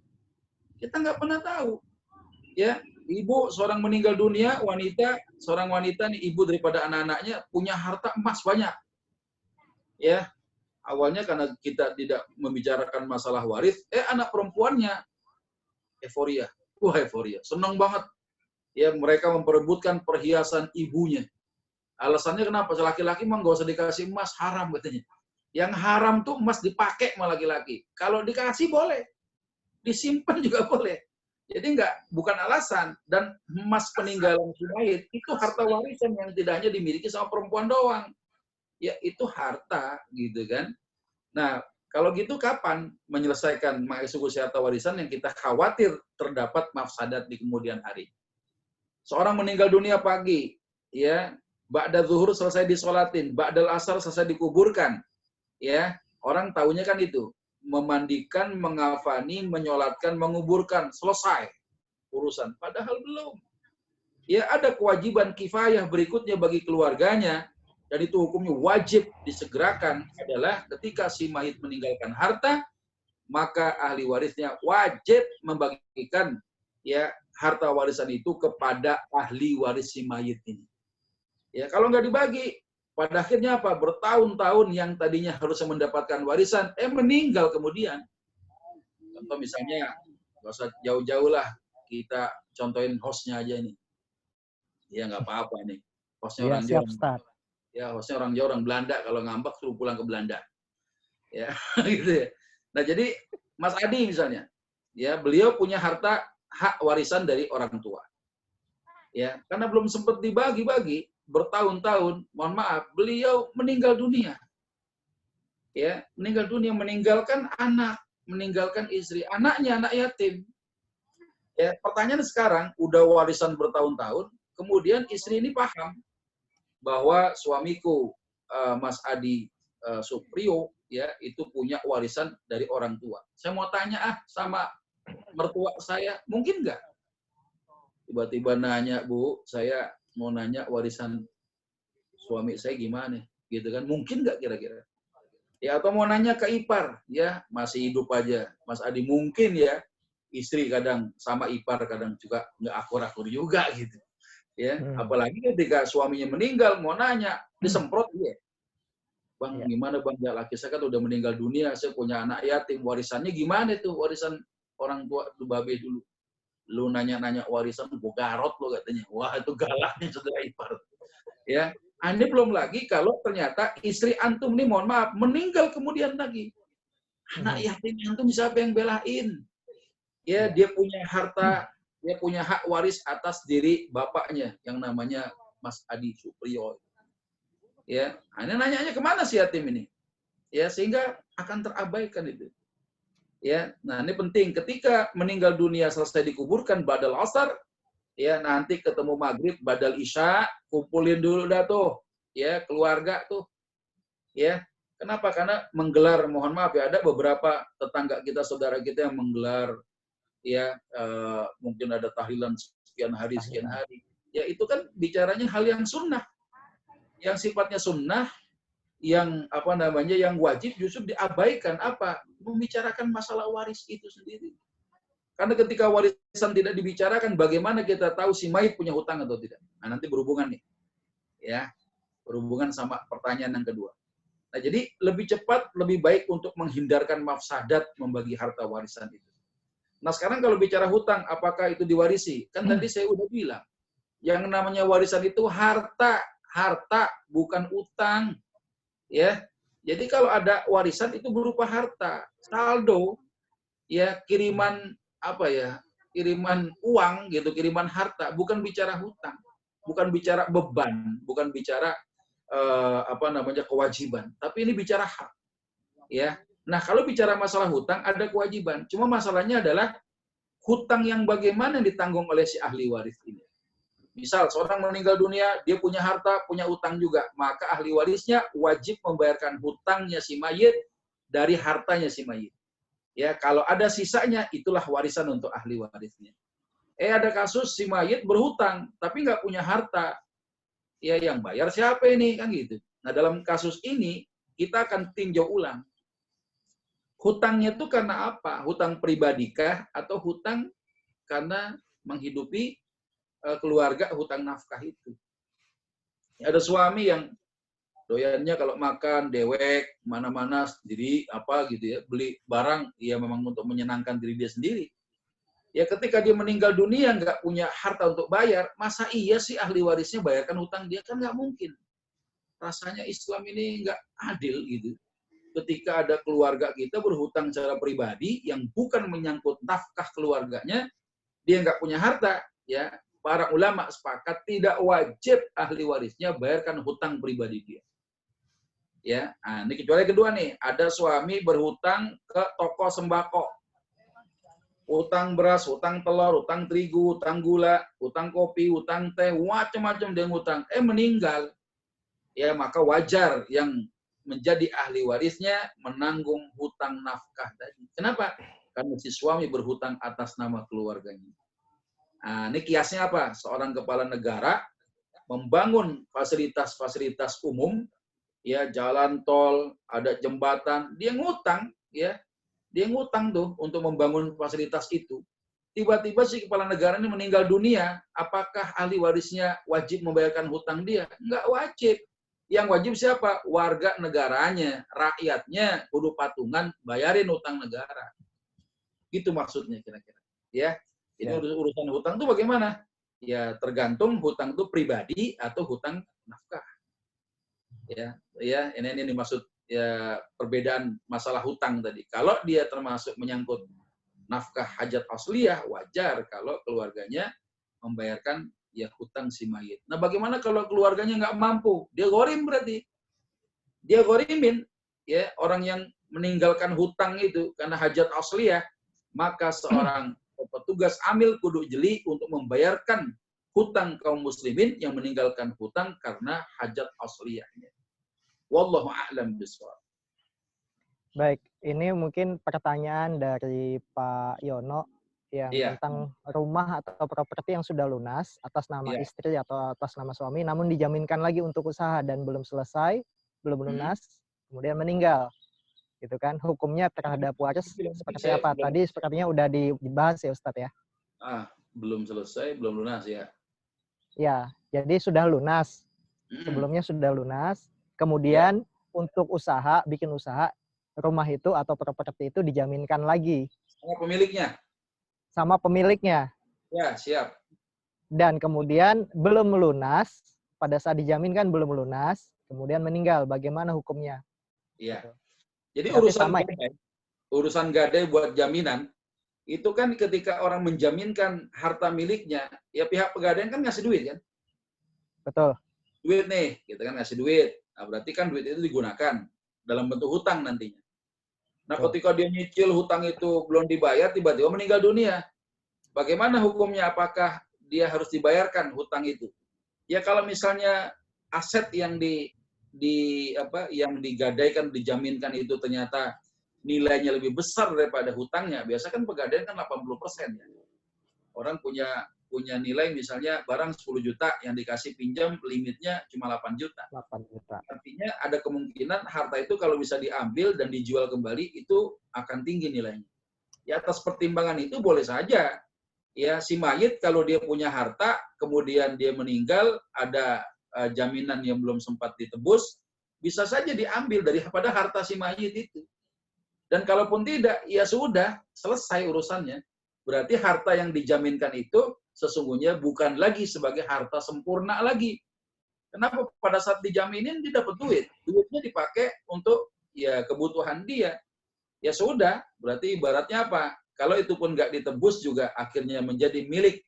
Kita nggak pernah tahu. Ya, ibu seorang meninggal dunia, seorang wanita nih, ibu daripada anak-anaknya punya harta emas banyak. Ya, awalnya karena kita tidak membicarakan masalah waris, anak perempuannya euforia. Wah, euforia. Senang banget. Ya, mereka memperebutkan perhiasan ibunya. Alasannya kenapa? Laki-laki mah nggak usah dikasih emas, haram katanya. Yang haram tuh emas dipakai sama laki-laki. Kalau dikasih boleh. Disimpan juga boleh. Jadi bukan alasan. Dan emas peninggalan Sumaid itu harta warisan yang tidak hanya dimiliki sama perempuan doang. Ya itu harta gitu kan. Nah kalau gitu kapan menyelesaikan mengeksekusi harta warisan yang kita khawatir terdapat mafsadat di kemudian hari. Seorang meninggal dunia pagi, ya, ba'da zuhur selesai disolatin, ba'dal asar selesai dikuburkan, ya, orang taunya kan itu, memandikan, mengafani, menyolatkan, menguburkan, selesai urusan. Padahal belum. Ya ada kewajiban kifayah berikutnya bagi keluarganya, dan itu hukumnya wajib disegerakan adalah ketika si mayit meninggalkan harta, maka ahli warisnya wajib membagikan ya harta warisan itu kepada ahli waris si mayit ini. Ya kalau nggak dibagi, pada akhirnya apa? Bertahun-tahun yang tadinya harusnya mendapatkan warisan, meninggal kemudian. Contoh misalnya, nggak usah jauh-jauh lah, kita contohin hostnya aja nih. Ya nggak apa-apa nih. Hostnya orang Jawa. Ya hostnya orang Jawa, orang Belanda. Kalau ngambek suruh pulang ke Belanda. Ya gitu ya. Nah jadi Mas Adi misalnya, ya beliau punya harta hak warisan dari orang tua. Ya, karena belum sempat dibagi-bagi bertahun-tahun, mohon maaf, beliau meninggal dunia. Ya, meninggal dunia, meninggalkan anak, meninggalkan istri, anaknya anak yatim. Ya, pertanyaan sekarang udah warisan bertahun-tahun, kemudian istri ini paham bahwa suamiku Mas Adi Suprio ya itu punya warisan dari orang tua. Saya mau tanya sama mertua saya, mungkin nggak? Tiba-tiba nanya, Bu, saya mau nanya warisan suami saya gimana? Gitu kan? Mungkin nggak kira-kira? Ya atau mau nanya ke ipar, ya masih hidup aja. Mas Adi mungkin ya, istri kadang sama ipar kadang juga nggak akur-akur juga gitu. Ya, apalagi ketika suaminya meninggal, mau nanya, disemprot dia. Bang, gimana Bang? Ya, laki saya kan udah meninggal dunia, saya punya anak yatim, warisannya gimana tuh? Warisan orang tua tuh babe dulu. Lu nanya-nanya warisan, gua garot lo katanya. Wah, itu galaknya saudara ipar. Ya, ini belum lagi kalau ternyata istri antum nih, mohon maaf, meninggal kemudian lagi. Anak yatim antum siapa yang belain? Ya, dia punya harta, dia punya hak waris atas diri bapaknya yang namanya Mas Adi Suprio. Ya, ini nanyanya kemana si yatim ini? Ya, sehingga akan terabaikan itu. Ya, nah ini penting. Ketika meninggal dunia selesai dikuburkan badal asar, ya nanti ketemu maghrib badal isya, kumpulin dulu dah tuh, ya keluarga tuh, ya. Kenapa? Karena menggelar, mohon maaf ya, ada beberapa tetangga kita, saudara kita yang menggelar, ya mungkin ada tahlilan sekian hari. Ya itu kan bicaranya hal yang sunnah, yang sifatnya sunnah, yang apa namanya, yang wajib justru diabaikan. Apa? Membicarakan masalah waris itu sendiri. Karena ketika warisan tidak dibicarakan, bagaimana kita tahu si mayit punya hutang atau tidak? Nah nanti berhubungan nih, ya. Berhubungan sama pertanyaan yang kedua. Nah, jadi lebih cepat, lebih baik untuk menghindarkan mafsadat membagi harta warisan itu. Nah, sekarang kalau bicara hutang, apakah itu diwarisi? Kan tadi saya udah bilang, yang namanya warisan itu harta, bukan utang. Ya. Jadi kalau ada warisan itu berupa harta, saldo, ya kiriman apa ya? Kiriman uang gitu, kiriman harta, bukan bicara hutang, bukan bicara beban, bukan bicara kewajiban, tapi ini bicara hak, ya. Nah, kalau bicara masalah hutang ada kewajiban, cuma masalahnya adalah hutang yang bagaimana ditanggung oleh si ahli waris ini. Misal seorang meninggal dunia, dia punya harta, punya hutang juga, maka ahli warisnya wajib membayarkan hutangnya si mayit dari hartanya si mayit. Ya, kalau ada sisanya itulah warisan untuk ahli warisnya. Ada kasus si mayit berhutang tapi nggak punya harta. Ya, yang bayar siapa ini kan gitu. Nah, dalam kasus ini kita akan tinjau ulang. Hutangnya itu karena apa? Hutang pribadikah atau hutang karena menghidupi keluarga, hutang nafkah itu. Ada suami yang doyannya kalau makan dewek mana-mana sendiri apa gitu ya, beli barang ya memang untuk menyenangkan diri dia sendiri. Ya ketika dia meninggal dunia nggak punya harta untuk bayar, masa iya sih ahli warisnya bayarkan hutang dia? Kan nggak mungkin. Rasanya Islam ini nggak adil gitu. Ketika ada keluarga kita berhutang secara pribadi yang bukan menyangkut nafkah keluarganya, dia nggak punya harta, ya para ulama sepakat tidak wajib ahli warisnya bayarkan hutang pribadi dia. Ya, nah, ini kecuali kedua nih, ada suami berhutang ke toko sembako. Utang beras, utang telur, utang terigu, utang gula, utang kopi, utang teh, macam-macam dia ngutang. Meninggal. Ya, maka wajar yang menjadi ahli warisnya menanggung hutang nafkah tadi. Kenapa? Karena si suami berhutang atas nama keluarganya. Nah, ini kiasnya apa? Seorang kepala negara membangun fasilitas-fasilitas umum, ya jalan tol, ada jembatan, dia ngutang, ya. Dia ngutang tuh untuk membangun fasilitas itu. Tiba-tiba si kepala negara ini meninggal dunia, apakah ahli warisnya wajib membayarkan hutang dia? Enggak wajib. Yang wajib siapa? Warga negaranya, rakyatnya, kudu patungan bayarin hutang negara. Gitu maksudnya kira-kira. Ya. Jadi urusan hutang itu bagaimana? Ya tergantung hutang itu pribadi atau hutang nafkah. Ya, ini maksud ya perbedaan masalah hutang tadi. Kalau dia termasuk menyangkut nafkah hajat asliyah, wajar kalau keluarganya membayarkan ya hutang si mayit. Nah, bagaimana kalau keluarganya nggak mampu? Dia ghorim berarti. Dia ghorimin ya orang yang meninggalkan hutang itu karena hajat asliyah, maka seorang petugas amil kudu jeli untuk membayarkan hutang kaum muslimin yang meninggalkan hutang karena hajat asliyahnya. Wallahu a'lam bishawab. Baik, ini mungkin pertanyaan dari Pak Yono yang tentang rumah atau properti yang sudah lunas atas nama istri atau atas nama suami, namun dijaminkan lagi untuk usaha dan belum selesai, belum lunas, kemudian meninggal, gitu kan? Hukumnya terhadap waris seperti apa? Tadi sepertinya udah dibahas ya Ustadz ya? Belum selesai, belum lunas ya? Ya, jadi sudah lunas. Sebelumnya sudah lunas. Kemudian untuk usaha, bikin usaha, rumah itu atau properti itu dijaminkan lagi. Sama pemiliknya? Sama pemiliknya. Ya, siap. Dan kemudian belum lunas, pada saat dijaminkan belum lunas, kemudian meninggal. Bagaimana hukumnya? Iya. Jadi berarti urusan gadai buat jaminan, itu kan ketika orang menjaminkan harta miliknya, ya pihak pegadaian kan ngasih duit kan? Betul. Duit nih, kita kan ngasih duit. Nah, berarti kan duit itu digunakan dalam bentuk hutang nantinya. Nah, ketika dia nyicil hutang itu belum dibayar, tiba-tiba meninggal dunia. Bagaimana hukumnya? Apakah dia harus dibayarkan hutang itu? Ya kalau misalnya aset yang yang digadaikan, dijaminkan itu ternyata nilainya lebih besar daripada hutangnya. Biasa kan pegadaian kan 80% ya. Orang punya nilai misalnya barang 10 juta yang dikasih pinjam limitnya cuma 8 juta. 8 juta. Artinya ada kemungkinan harta itu kalau bisa diambil dan dijual kembali itu akan tinggi nilainya. Ya atas pertimbangan itu boleh saja. Ya si mayit kalau dia punya harta kemudian dia meninggal ada jaminan yang belum sempat ditebus, bisa saja diambil daripada harta si mayit itu. Dan kalaupun tidak, ya sudah, selesai urusannya. Berarti harta yang dijaminkan itu sesungguhnya bukan lagi sebagai harta sempurna lagi. Kenapa? Pada saat dijaminin dia dapat duit. Duitnya dipakai untuk ya kebutuhan dia. Ya sudah, berarti ibaratnya apa? Kalau itu pun nggak ditebus juga akhirnya menjadi milik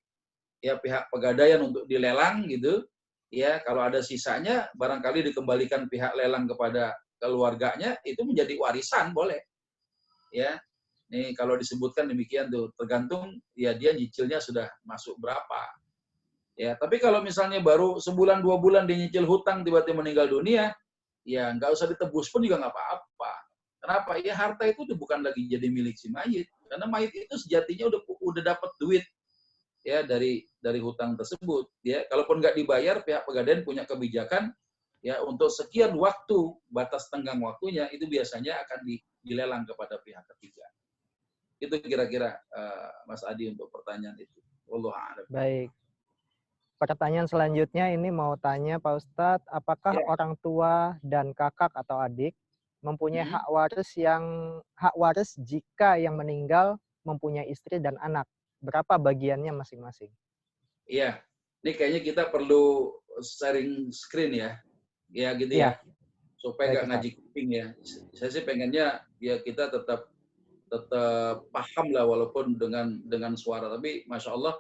ya pihak pegadaian untuk dilelang gitu. Ya, kalau ada sisanya barangkali dikembalikan pihak lelang kepada keluarganya, itu menjadi warisan boleh. Ya. Nih kalau disebutkan demikian tuh, tergantung ya dia nyicilnya sudah masuk berapa. Ya, tapi kalau misalnya baru sebulan 2 bulan dia nyicil hutang tiba-tiba meninggal dunia, ya nggak usah ditebus pun juga nggak apa-apa. Kenapa? Ya harta itu tuh bukan lagi jadi milik si mayit, karena mayit itu sejatinya udah dapat duit ya dari hutang tersebut. Ya, kalaupun nggak dibayar, pihak pegadaian punya kebijakan ya untuk sekian waktu batas tenggang waktunya itu biasanya akan dilelang kepada pihak ketiga. Itu kira-kira Mas Adi untuk pertanyaan itu. Wallahu a'lam. Baik. Pertanyaan selanjutnya ini mau tanya Pak Ustadz, apakah orang tua dan kakak atau adik mempunyai hak waris jika yang meninggal mempunyai istri dan anak? Berapa bagiannya masing-masing? Iya, ini kayaknya kita perlu sharing screen ya. Ya gitu ya. Supaya nggak ngaji kuping ya. Saya sih pengennya ya kita tetap paham lah walaupun dengan suara, tapi Masya Allah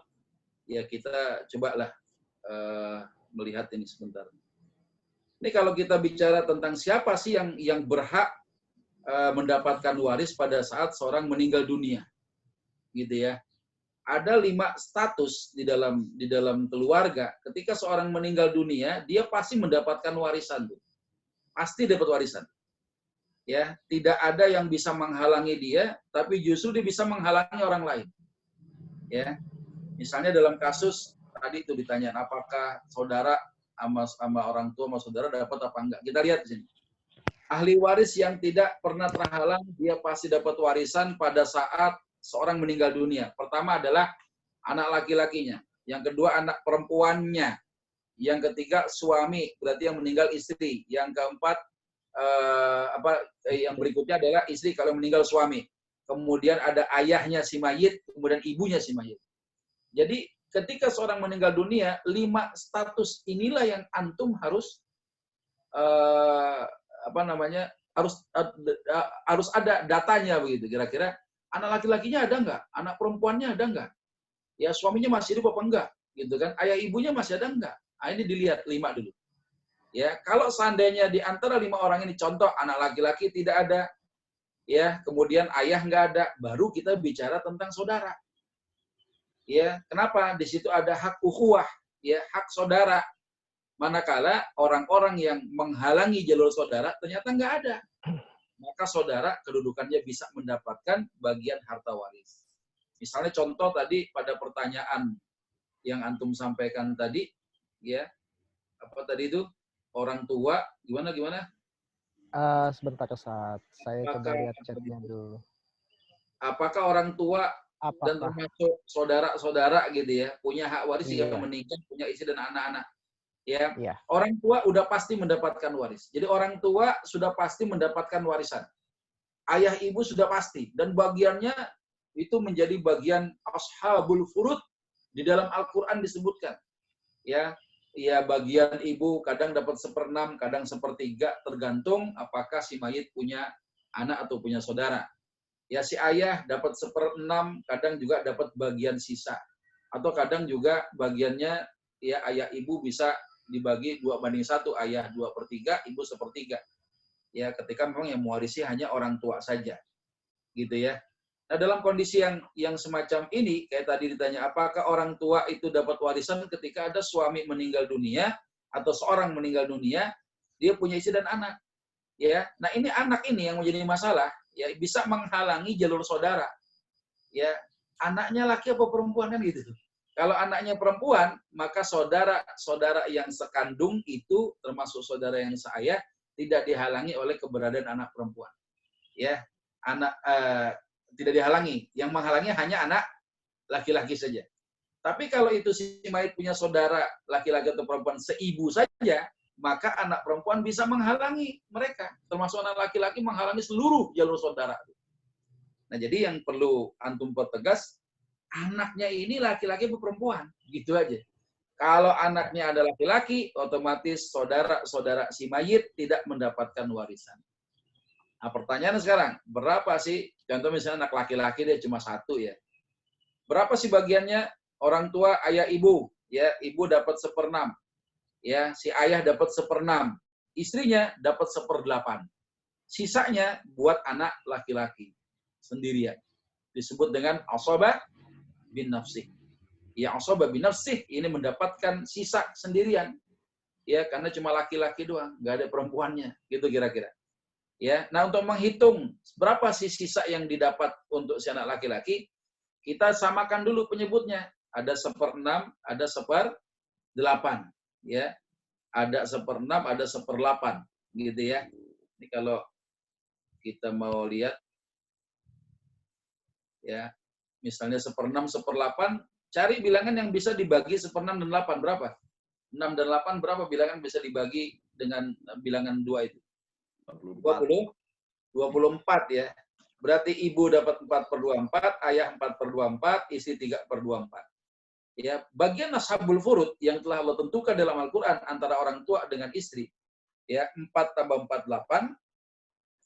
ya kita cobalah melihat ini sebentar. Ini kalau kita bicara tentang siapa sih yang berhak mendapatkan waris pada saat seorang meninggal dunia, gitu ya. Ada 5 status di dalam keluarga. Ketika seorang meninggal dunia, dia pasti mendapatkan warisan tuh. Pasti dapat warisan. Ya, tidak ada yang bisa menghalangi dia, tapi justru dia bisa menghalangi orang lain. Ya, misalnya dalam kasus tadi itu ditanya apakah saudara sama orang tua sama saudara dapat apa enggak. Kita lihat di sini. Ahli waris yang tidak pernah terhalang dia pasti dapat warisan pada saat seorang meninggal dunia. Pertama adalah anak laki-lakinya, yang kedua anak perempuannya, yang ketiga suami, berarti yang meninggal istri, yang keempat yang berikutnya adalah istri kalau meninggal suami. Kemudian ada ayahnya si mayit, kemudian ibunya si mayit. Jadi ketika seorang meninggal dunia, 5 status inilah yang antum harus harus ada datanya begitu. Kira-kira anak laki-lakinya ada nggak? Anak perempuannya ada nggak? Ya suaminya masih hidup apa enggak? Gitu kan? Ayah ibunya masih ada nggak? Nah, ini dilihat 5 dulu. Ya, kalau seandainya di antara 5 orang ini contoh anak laki-laki tidak ada, ya, kemudian ayah nggak ada, baru kita bicara tentang saudara. Ya, kenapa? Di situ ada hak ukhuwah, ya, hak saudara. Manakala orang-orang yang menghalangi jalur saudara ternyata nggak ada, maka saudara kedudukannya bisa mendapatkan bagian harta waris. Misalnya contoh tadi pada pertanyaan yang antum sampaikan tadi, ya, apa tadi itu? Orang tua, gimana? Sebentar saat saya coba lihat chatnya dulu. Apakah orang tua dan termasuk saudara-saudara gitu ya, punya hak waris jika meninggal, punya istri dan anak-anak? Ya, orang tua udah pasti mendapatkan waris. Jadi orang tua sudah pasti mendapatkan warisan. Ayah ibu sudah pasti, dan bagiannya itu menjadi bagian ashabul furud di dalam Al-Quran disebutkan. Ya, bagian ibu kadang dapat 1/6, kadang 1/3, tergantung apakah si mayit punya anak atau punya saudara. Ya, si ayah dapat 1/6, kadang juga dapat bagian sisa. Atau kadang juga bagiannya ya ayah ibu bisa dibagi 2/1, ayah 2/3, ibu 1/3. Ya, ketika memang yang mewarisi hanya orang tua saja. Gitu ya. Nah, dalam kondisi yang semacam ini, kayak tadi ditanya, apakah orang tua itu dapat warisan ketika ada suami meninggal dunia atau seorang meninggal dunia, dia punya istri dan anak. Ya, nah ini anak ini yang menjadi masalah, ya bisa menghalangi jalur saudara. Ya, anaknya laki apa perempuan kan gitu. Kalau anaknya perempuan, maka saudara-saudara yang sekandung itu termasuk saudara yang seayah tidak dihalangi oleh keberadaan anak perempuan. Ya, tidak dihalangi. Yang menghalangi hanya anak laki-laki saja. Tapi kalau itu si mayit punya saudara laki-laki atau perempuan seibu saja, maka anak perempuan bisa menghalangi mereka. Termasuk anak laki-laki menghalangi seluruh jalur saudara. Nah, jadi yang perlu antum pertegas, anaknya ini laki-laki atau perempuan. Gitu aja. Kalau anaknya ada laki-laki, otomatis saudara-saudara si mayit tidak mendapatkan warisan. Nah, pertanyaan sekarang, berapa sih? Contoh misalnya anak laki-laki dia cuma satu ya. Berapa sih bagiannya? Orang tua, ayah, ibu. Ya, ibu dapat 1/6. Ya, si ayah dapat 1/6. Istrinya dapat 1/8. Sisanya buat anak laki-laki sendirian. Disebut dengan asabah bin nafsih. Ya, asabah bin nafsih ini mendapatkan sisa sendirian. Ya, karena cuma laki-laki doang, nggak ada perempuannya. Gitu kira-kira. Ya, nah untuk menghitung berapa sih sisa yang didapat untuk si anak laki-laki, kita samakan dulu penyebutnya. Ada 1/6, ada 1/8. Ya, ada 1/6, ada 1/8. Gitu ya. Ini kalau kita mau lihat, ya, misalnya 1/6, 1/8, cari bilangan yang bisa dibagi 1/6 dan 8. Berapa? 6 dan 8 berapa bilangan bisa dibagi dengan bilangan 2 itu? 24 ya. Berarti ibu dapat 4/24, ayah 4/24, istri 3/24. Ya, bagian ashabul furud yang telah Allah tentukan dalam Al-Qur'an antara orang tua dengan istri. Ya, 4 tambah 4 8,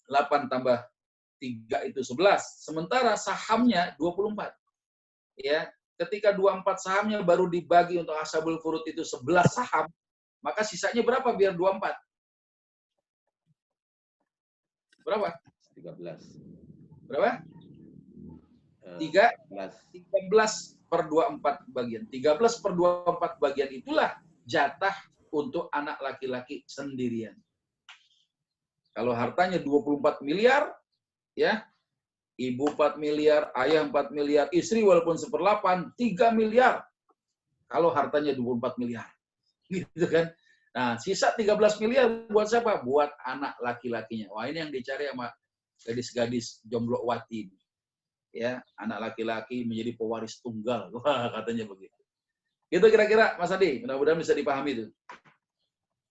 8 tambah 3 itu 11. Sementara sahamnya 24. Ya, ketika 24 sahamnya baru dibagi untuk ashabul furud itu 11 saham, maka sisanya berapa biar 24? Berapa? 13. Berapa? 13/24 bagian. 13/24 bagian itulah jatah untuk anak laki-laki sendirian. Kalau hartanya 24 miliar, ya, ibu 4 miliar, ayah 4 miliar, istri walaupun 1/8, 3 miliar. Kalau hartanya 24 miliar. Gitu kan? Nah, sisa 13 miliar buat siapa? Buat anak laki-lakinya. Wah, ini yang dicari sama gadis-gadis jomblo wati. Ya, anak laki-laki menjadi pewaris tunggal. Wah, katanya begitu. Itu kira-kira, Mas Adi. Mudah-mudahan bisa dipahami itu.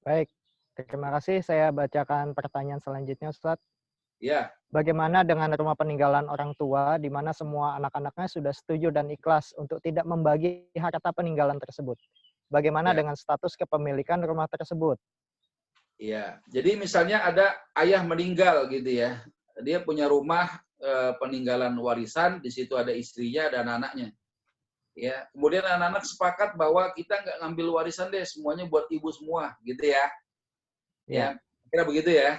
Baik, terima kasih. Saya bacakan pertanyaan selanjutnya, Ustadz. Ya. Bagaimana dengan rumah peninggalan orang tua, di mana semua anak-anaknya sudah setuju dan ikhlas untuk tidak membagi harta peninggalan tersebut? Bagaimana dengan status kepemilikan rumah tersebut? Iya, jadi misalnya ada ayah meninggal gitu ya. Dia punya rumah peninggalan warisan, di situ ada istrinya dan anaknya. Ya, kemudian anak-anak sepakat bahwa kita nggak ngambil warisan deh, semuanya buat ibu semua, gitu ya. Ya, kira begitu ya.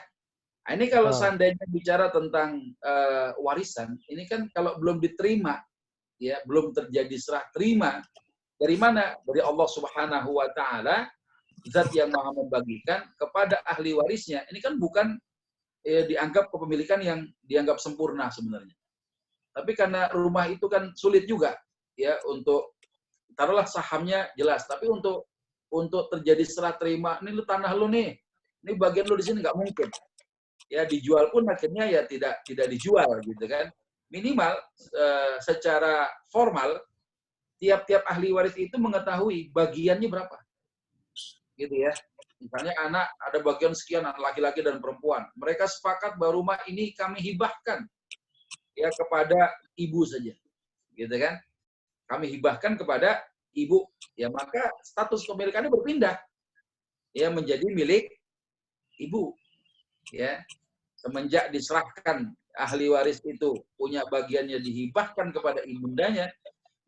Nah, ini kalau seandainya bicara tentang warisan, ini kan kalau belum diterima, ya, belum terjadi serah terima, dari mana? Dari Allah Subhanahu wa Ta'ala, zat yang maha membagikan kepada ahli warisnya. Ini kan bukan dianggap kepemilikan yang dianggap sempurna sebenarnya. Tapi karena rumah itu kan sulit juga, ya, untuk taruhlah sahamnya jelas, tapi untuk terjadi serah terima, ini lu tanah lu nih, ini bagian lu di sini nggak mungkin. Ya, dijual pun akhirnya ya tidak dijual gitu kan. Minimal secara formal tiap-tiap ahli waris itu mengetahui bagiannya berapa. Gitu ya. Misalnya anak ada bagian sekian, anak laki-laki dan perempuan. Mereka sepakat bahwa rumah ini kami hibahkan ya kepada ibu saja. Gitu kan? Kami hibahkan kepada ibu. Ya, maka status kepemilikannya berpindah ya menjadi milik ibu. Ya. Semenjak diserahkan ahli waris itu punya bagiannya dihibahkan kepada ibundanya,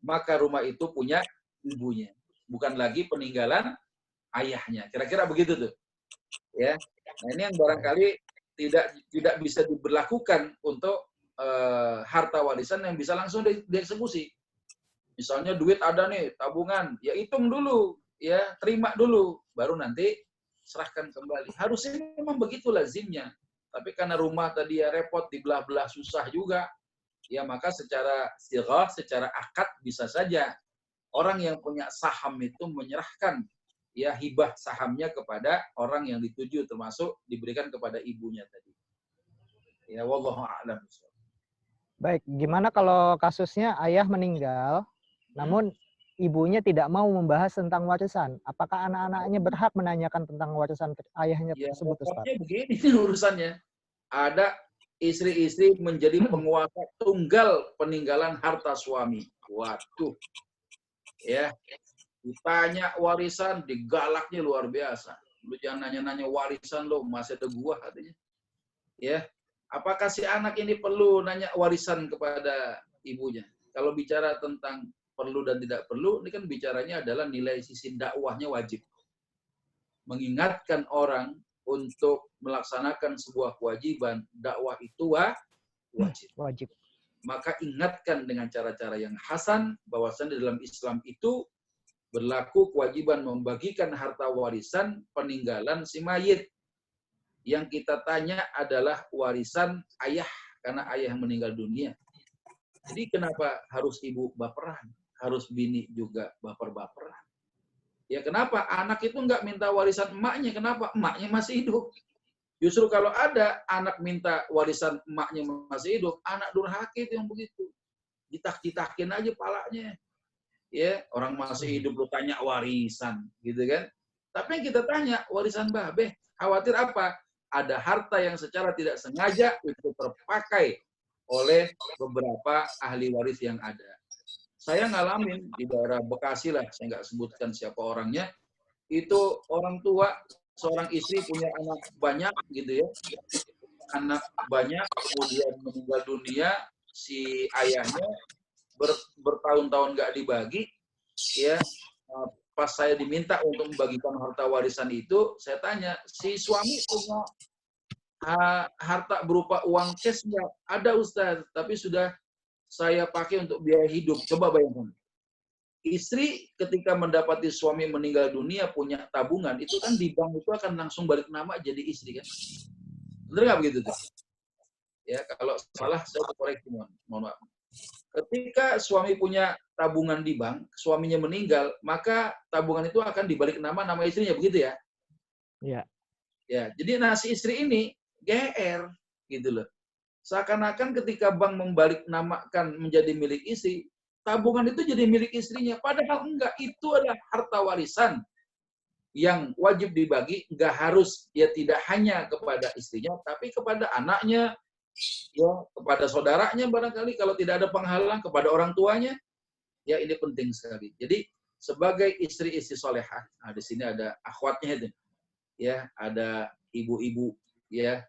maka rumah itu punya ibunya, bukan lagi peninggalan ayahnya. Kira-kira begitu tuh. Ya. Nah, ini yang barangkali tidak bisa diberlakukan untuk harta warisan yang bisa langsung dieksekusi. Misalnya duit ada nih, tabungan, ya hitung dulu, ya terima dulu, baru nanti serahkan kembali. Harusnya memang begitu lazimnya. Tapi karena rumah tadi ya repot, dibelah-belah susah juga, ya maka secara sirah, secara akad bisa saja orang yang punya saham itu menyerahkan ya hibah sahamnya kepada orang yang dituju, termasuk diberikan kepada ibunya tadi. Ya, wallahu a'lam. Baik, gimana kalau kasusnya ayah meninggal, namun ibunya tidak mau membahas tentang warisan. Apakah anak-anaknya berhak menanyakan tentang warisan ayahnya Ya, tersebut, Ustaz? pokoknya begini urusannya. Ada istri-istri menjadi penguasa tunggal peninggalan harta suami. Waduh. Ya, ditanya warisan, digalaknya luar biasa. Lu jangan nanya-nanya warisan lo, masih ada gua katanya. Ya, apakah si anak ini perlu nanya warisan kepada ibunya? Kalau bicara tentang perlu dan tidak perlu, ini kan bicaranya adalah nilai sisi dakwahnya wajib. Mengingatkan orang untuk melaksanakan sebuah kewajiban, dakwah itu wajib. Wajib. Maka ingatkan dengan cara-cara yang hasan, bahwasanya dalam Islam itu berlaku kewajiban membagikan harta warisan peninggalan si mayit. Yang kita tanya adalah warisan ayah, karena ayah yang meninggal dunia. Jadi kenapa harus ibu baperan? Harus bini juga baper-baperan? Ya kenapa? Anak itu nggak minta warisan emaknya. Kenapa? Emaknya masih hidup. Justru kalau ada anak minta warisan emaknya masih hidup, anak durhaka itu yang begitu. Ditak-ditakin aja palanya. Ya, orang masih hidup lu tanya warisan, gitu kan? Tapi yang kita tanya, warisan babe, khawatir apa? Ada harta yang secara tidak sengaja itu terpakai oleh beberapa ahli waris yang ada. Saya ngalamin di daerah Bekasi lah, saya nggak sebutkan siapa orangnya, itu orang tua, seorang istri punya anak banyak gitu ya, anak banyak, kemudian meninggal dunia, si ayahnya bertahun-tahun nggak dibagi, ya. Pas saya diminta untuk membagikan harta warisan itu, saya tanya, si suami punya harta berupa uang cash nggak? Ada Ustaz, tapi sudah saya pakai untuk biaya hidup. Coba bayangkan. Istri ketika mendapati suami meninggal dunia punya tabungan, itu kan di bank itu akan langsung balik nama jadi istri kan? Bener nggak begitu tuh? Ya, kalau salah saya koreksi, mohon maaf. Ketika suami punya tabungan di bank, suaminya meninggal, maka tabungan itu akan dibalik nama istrinya, begitu ya? Iya. Ya, jadi si istri ini GR gitu loh. Seakan-akan ketika bank membalik namakan menjadi milik istri, tabungan itu jadi milik istrinya. Padahal enggak, itu adalah harta warisan yang wajib dibagi, enggak harus, ya tidak hanya kepada istrinya, tapi kepada anaknya, ya kepada saudaranya barangkali, kalau tidak ada penghalang, kepada orang tuanya. Ya ini penting sekali. Jadi sebagai istri-istri solehah, nah di sini ada akhwatnya itu, ya ada ibu-ibu, ya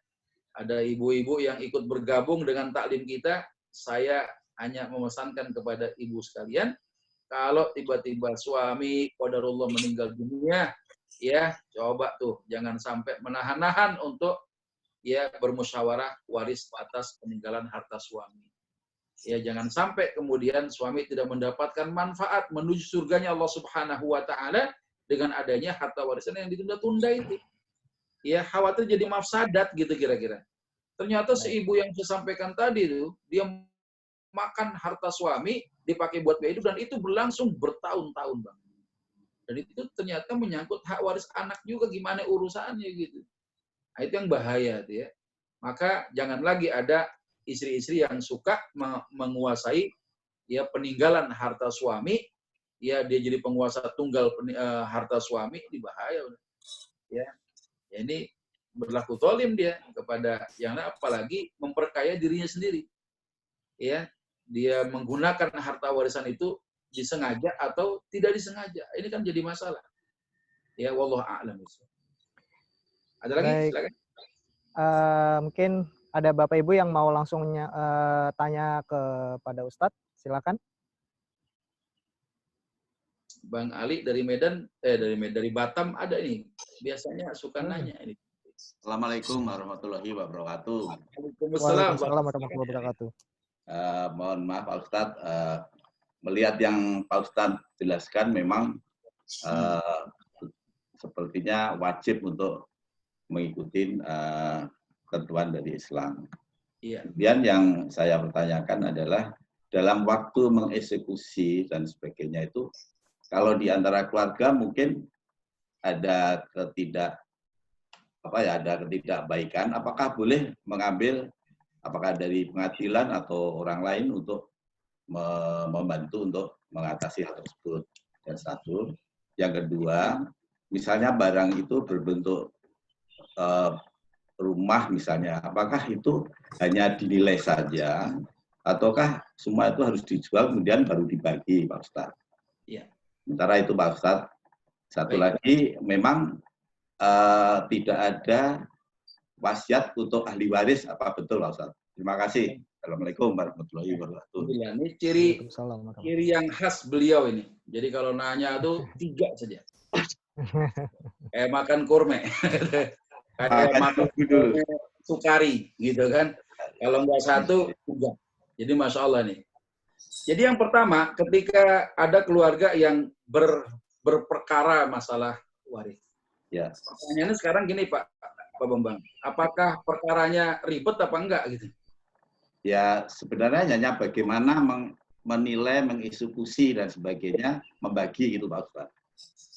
ada ibu-ibu yang ikut bergabung dengan taklim kita. Saya hanya memesankan kepada ibu sekalian, kalau tiba-tiba suami qadarullah meninggal dunia, ya coba tuh jangan sampai menahan-nahan untuk ya bermusyawarah waris atas peninggalan harta suami. Ya jangan sampai kemudian suami tidak mendapatkan manfaat menuju surganya Allah Subhanahu wa taala dengan adanya harta warisan yang ditunda-tunda itu. Ya khawatir jadi mafsadat gitu kira-kira. Ternyata si ibu yang saya sampaikan tadi itu, dia makan harta suami, dipakai buat biaya hidup, dan itu berlangsung bertahun-tahun, Bang. Dan itu ternyata menyangkut hak waris anak juga, gimana urusannya gitu. Nah, itu yang bahaya tuh ya. Maka jangan lagi ada istri-istri yang suka menguasai ya peninggalan harta suami, ya dia jadi penguasa tunggal harta suami, ini bahaya. Ya. Ya ini berlaku zalim dia kepada yang lain, apalagi memperkaya dirinya sendiri. Ya, dia menggunakan harta warisan itu disengaja atau tidak disengaja. Ini kan jadi masalah. Ya, wallahu a'lam. Ada lagi? Baik. Silakan. Mungkin ada Bapak Ibu yang mau langsung tanya kepada Ustadz. Silakan. Bang Ali dari Medan, dari Batam ada nih. Biasanya suka nanya ini. Assalamualaikum warahmatullahi wabarakatuh. Waalaikumsalam warahmatullahi wabarakatuh. Mohon maaf Pak Ustadz, melihat yang Pak Ustadz jelaskan memang sepertinya wajib untuk mengikuti ketentuan dari Islam. Iya. Kemudian yang saya pertanyakan adalah dalam waktu mengeksekusi dan sebagainya itu, kalau di antara keluarga mungkin ada ketidakbaikan, apakah boleh mengambil, apakah dari pengadilan atau orang lain untuk membantu untuk mengatasi hal tersebut. Yang satu. Yang kedua, misalnya barang itu berbentuk rumah misalnya, apakah itu hanya dinilai saja, ataukah semua itu harus dijual kemudian baru dibagi, Pak Ustadz? Iya. Sementara itu Pak Ustadz. Satu lagi, memang tidak ada wasiat untuk ahli waris, apa betul Pak Ustadz? Terima kasih. Assalamualaikum warahmatullahi wabarakatuh. Ini ciri yang khas beliau ini. Jadi kalau nanya tuh 3 saja. Kayak makan kurme. Kayak makan sukari gitu kan. Kalau nggak 1, 3. Jadi Masya Allah nih. Jadi yang pertama, ketika ada keluarga yang berperkara masalah waris. Ya. Pertanyaannya sekarang gini Pak Bambang. Apakah perkaranya ribet apa enggak gitu? Ya, sebenarnya hanya bagaimana menilai, mengeksekusi dan sebagainya, membagi gitu Pak Ustadz.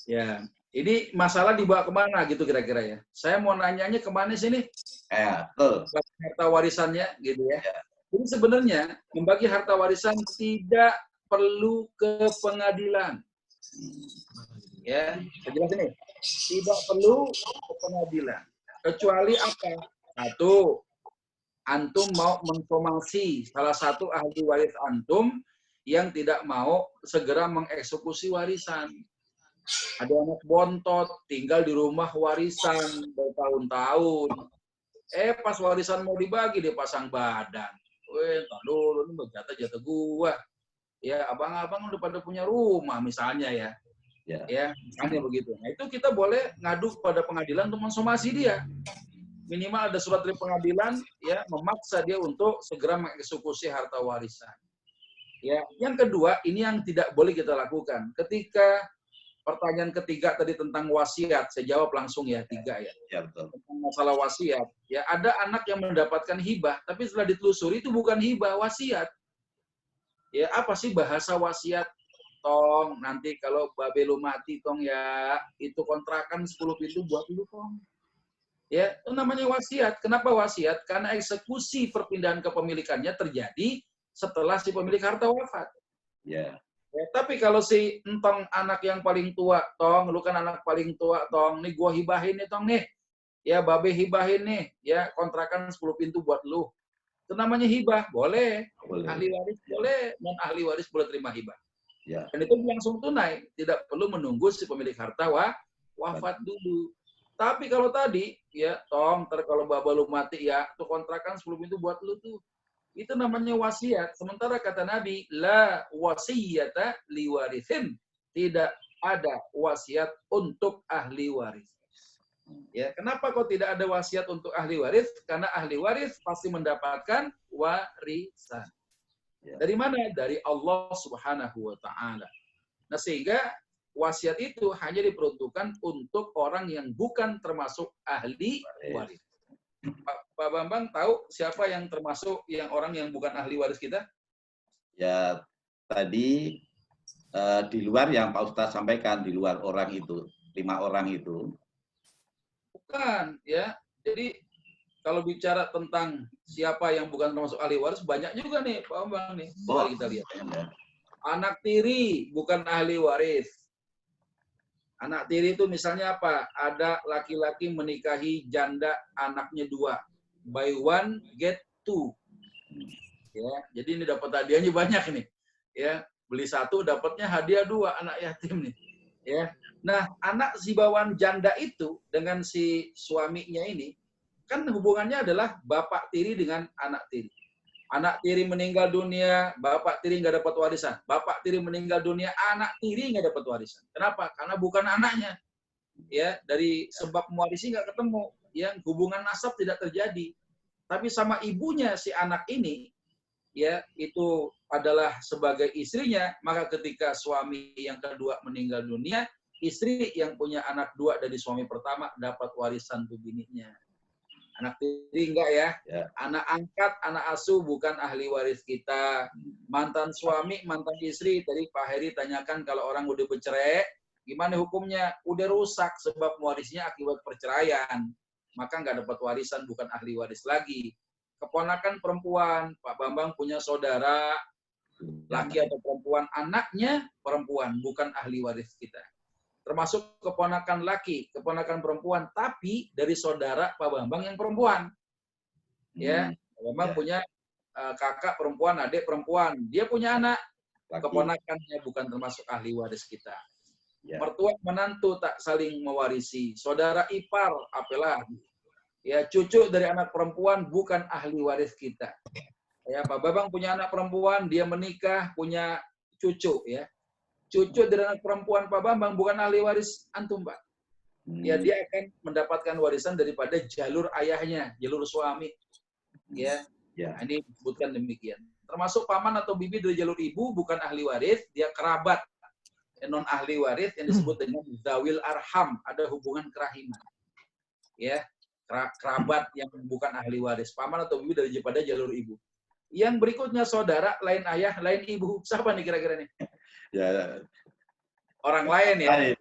Ya, ini masalah dibawa kemana gitu kira-kira ya? Saya mau nanyanya kemana sih nih? Betul. Harta warisannya gitu ya. Jadi sebenarnya membagi harta warisan tidak perlu ke pengadilan. Ya, saya jelasin nih. Tidak perlu ke pengadilan. Kecuali apa? 1, antum mau mensomasi salah satu ahli waris antum yang tidak mau segera mengeksekusi warisan. Ada anak bontot, tinggal di rumah warisan bertahun-tahun. Pas warisan mau dibagi, dia pasang badan. Entar dulu, ini jatah-jatah gua. Ya, abang-abang udah pada punya rumah misalnya ya. Ya, misalnya begitu. Nah, itu kita boleh ngadu kepada pengadilan untuk mensomasi dia. Minimal ada surat dari pengadilan ya memaksa dia untuk segera mengeksekusi harta warisan. Ya, yang kedua ini yang tidak boleh kita lakukan. Ketika pertanyaan ketiga tadi tentang wasiat, saya jawab langsung ya 3 ya. Ya betul. Tentang masalah wasiat, ya ada anak yang mendapatkan hibah, tapi setelah ditelusuri itu bukan hibah, wasiat. Ya, apa sih bahasa wasiat? Tong, nanti kalau babe lu mati tong ya, itu kontrakan 10 pintu buat lu tong. Ya, itu namanya wasiat. Kenapa wasiat? Karena eksekusi perpindahan kepemilikannya terjadi setelah si pemilik harta wafat. Ya. Ya, tapi kalau si entong anak yang paling tua, tong, lu kan anak paling tua, tong, nih gua hibahin nih, tong nih. Ya, babe hibahin nih, ya kontrakan 10 pintu buat lu. Itu namanya hibah, boleh. Ahli waris boleh, non ahli waris boleh terima hibah. Ya. Dan itu langsung tunai, tidak perlu menunggu si pemilik harta wafat dulu. Tapi kalau tadi, ya, tong, kalau baba lu mati, ya, tuh kontrakan 10 pintu buat lu tuh. Itu namanya wasiat. Sementara kata Nabi, la wasiyata liwarithin. Tidak ada wasiat untuk ahli waris. Ya, kenapa kok tidak ada wasiat untuk ahli waris? Karena ahli waris pasti mendapatkan warisan. Dari mana? Dari Allah Subhanahu wa Ta'ala. Nah, sehingga wasiat itu hanya diperuntukkan untuk orang yang bukan termasuk ahli waris. Pak Bambang tahu siapa yang termasuk yang orang yang bukan ahli waris kita? Ya, tadi di luar yang Pak Ustadz sampaikan, di luar orang itu, 5 orang itu. Bukan, ya. Jadi kalau bicara tentang siapa yang bukan termasuk ahli waris, banyak juga nih Pak Bambang nih. Mari kita lihat. Anak tiri bukan ahli waris. Anak tiri itu misalnya apa? Ada laki-laki menikahi janda anaknya 2. Buy 1, get 2. Ya, jadi ini dapat hadiahnya banyak nih. Ya, beli 1 dapatnya hadiah 2 anak yatim nih. Ya. Nah, anak si bawaan janda itu dengan si suaminya ini kan hubungannya adalah bapak tiri dengan anak tiri. Anak tiri meninggal dunia, bapak tiri nggak dapat warisan. Bapak tiri meninggal dunia, anak tiri nggak dapat warisan. Kenapa? Karena bukan anaknya. Ya, dari sebab mewarisi nggak ketemu. Ya, hubungan nasab tidak terjadi. Tapi sama ibunya si anak ini, ya, itu adalah sebagai istrinya. Maka ketika suami yang kedua meninggal dunia, istri yang punya anak 2 dari suami pertama dapat warisan tuh bininya. Anak tiri enggak ya? Anak angkat, anak asuh bukan ahli waris kita. Mantan suami, mantan istri, tadi Pak Heri tanyakan kalau orang udah bercerai, gimana hukumnya? Udah rusak sebab mewarisnya akibat perceraian. Maka nggak dapat warisan, bukan ahli waris lagi. Keponakan perempuan, Pak Bambang punya saudara, laki atau perempuan, anaknya perempuan, bukan ahli waris kita. Termasuk keponakan laki, keponakan perempuan, tapi dari saudara Pak Bambang yang perempuan. Ya, Pak Bambang punya kakak perempuan, adik perempuan. Dia punya anak, keponakannya bukan termasuk ahli waris kita. Mertua menantu tak saling mewarisi. Saudara ipar, apalagi. Ya, cucu dari anak perempuan bukan ahli waris kita. Ya, Pak Bambang punya anak perempuan, dia menikah, punya cucu, ya. Cucu dari anak perempuan Pak Bambang bukan ahli waris antum, Pak. Ya, dia akan mendapatkan warisan daripada jalur ayahnya, jalur suami. Ya. Nah, ini disebutkan demikian. Termasuk paman atau bibi dari jalur ibu bukan ahli waris, dia kerabat non ahli waris yang disebut dengan zawil arham, ada hubungan kerahiman. Ya, kerabat yang bukan ahli waris, paman atau bibi daripada jalur ibu. Yang berikutnya saudara, lain ayah, lain ibu. Siapa nih kira-kira nih? Ya. Orang lain ya.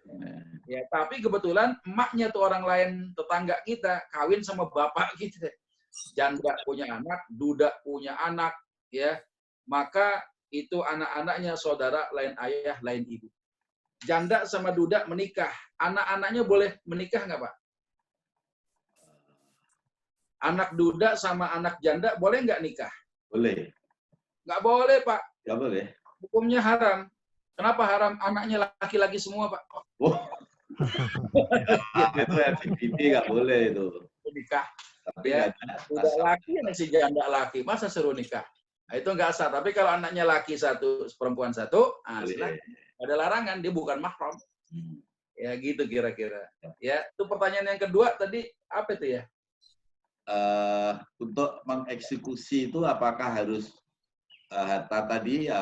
Ya, tapi kebetulan emaknya tuh orang lain, tetangga kita, kawin sama bapak kita. Janda punya anak, duda punya anak, ya. Maka itu anak-anaknya saudara, lain ayah, lain ibu. Janda sama duda menikah. Anak-anaknya boleh menikah nggak, Pak? Anak duda sama anak janda boleh nggak nikah? Boleh. Nggak boleh, Pak. Nggak boleh. Hukumnya haram. Kenapa haram? Anaknya laki-laki semua, Pak. Oh. Itu LGBT nggak boleh itu. Nikah. Tapi Ya, udah laki yang si janda laki. Masa suruh nikah? Nah, itu nggak sah. Tapi kalau anaknya laki satu, perempuan satu, ada larangan. Dia bukan mahram. Ya, gitu kira-kira. Ya, itu pertanyaan yang kedua tadi, apa itu ya? Untuk mengeksekusi itu apakah harus harta tadi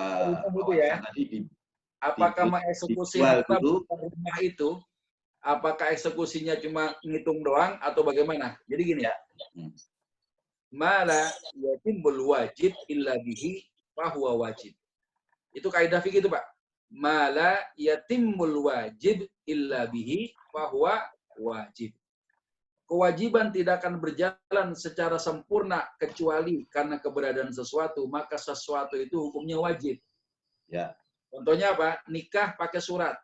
apakah mengeksekusi harta rumah itu, apakah eksekusinya cuma ngitung doang atau bagaimana? Jadi gini ya. Mala yatimbul wajib illa bihi fahuwa wajib. Itu kaidah fikih itu, Pak. Mala yatimbul wajib illa bihi fahuwa wajib. Kewajiban tidak akan berjalan secara sempurna kecuali karena keberadaan sesuatu, maka sesuatu itu hukumnya wajib. Ya. Contohnya apa? Nikah pakai surat.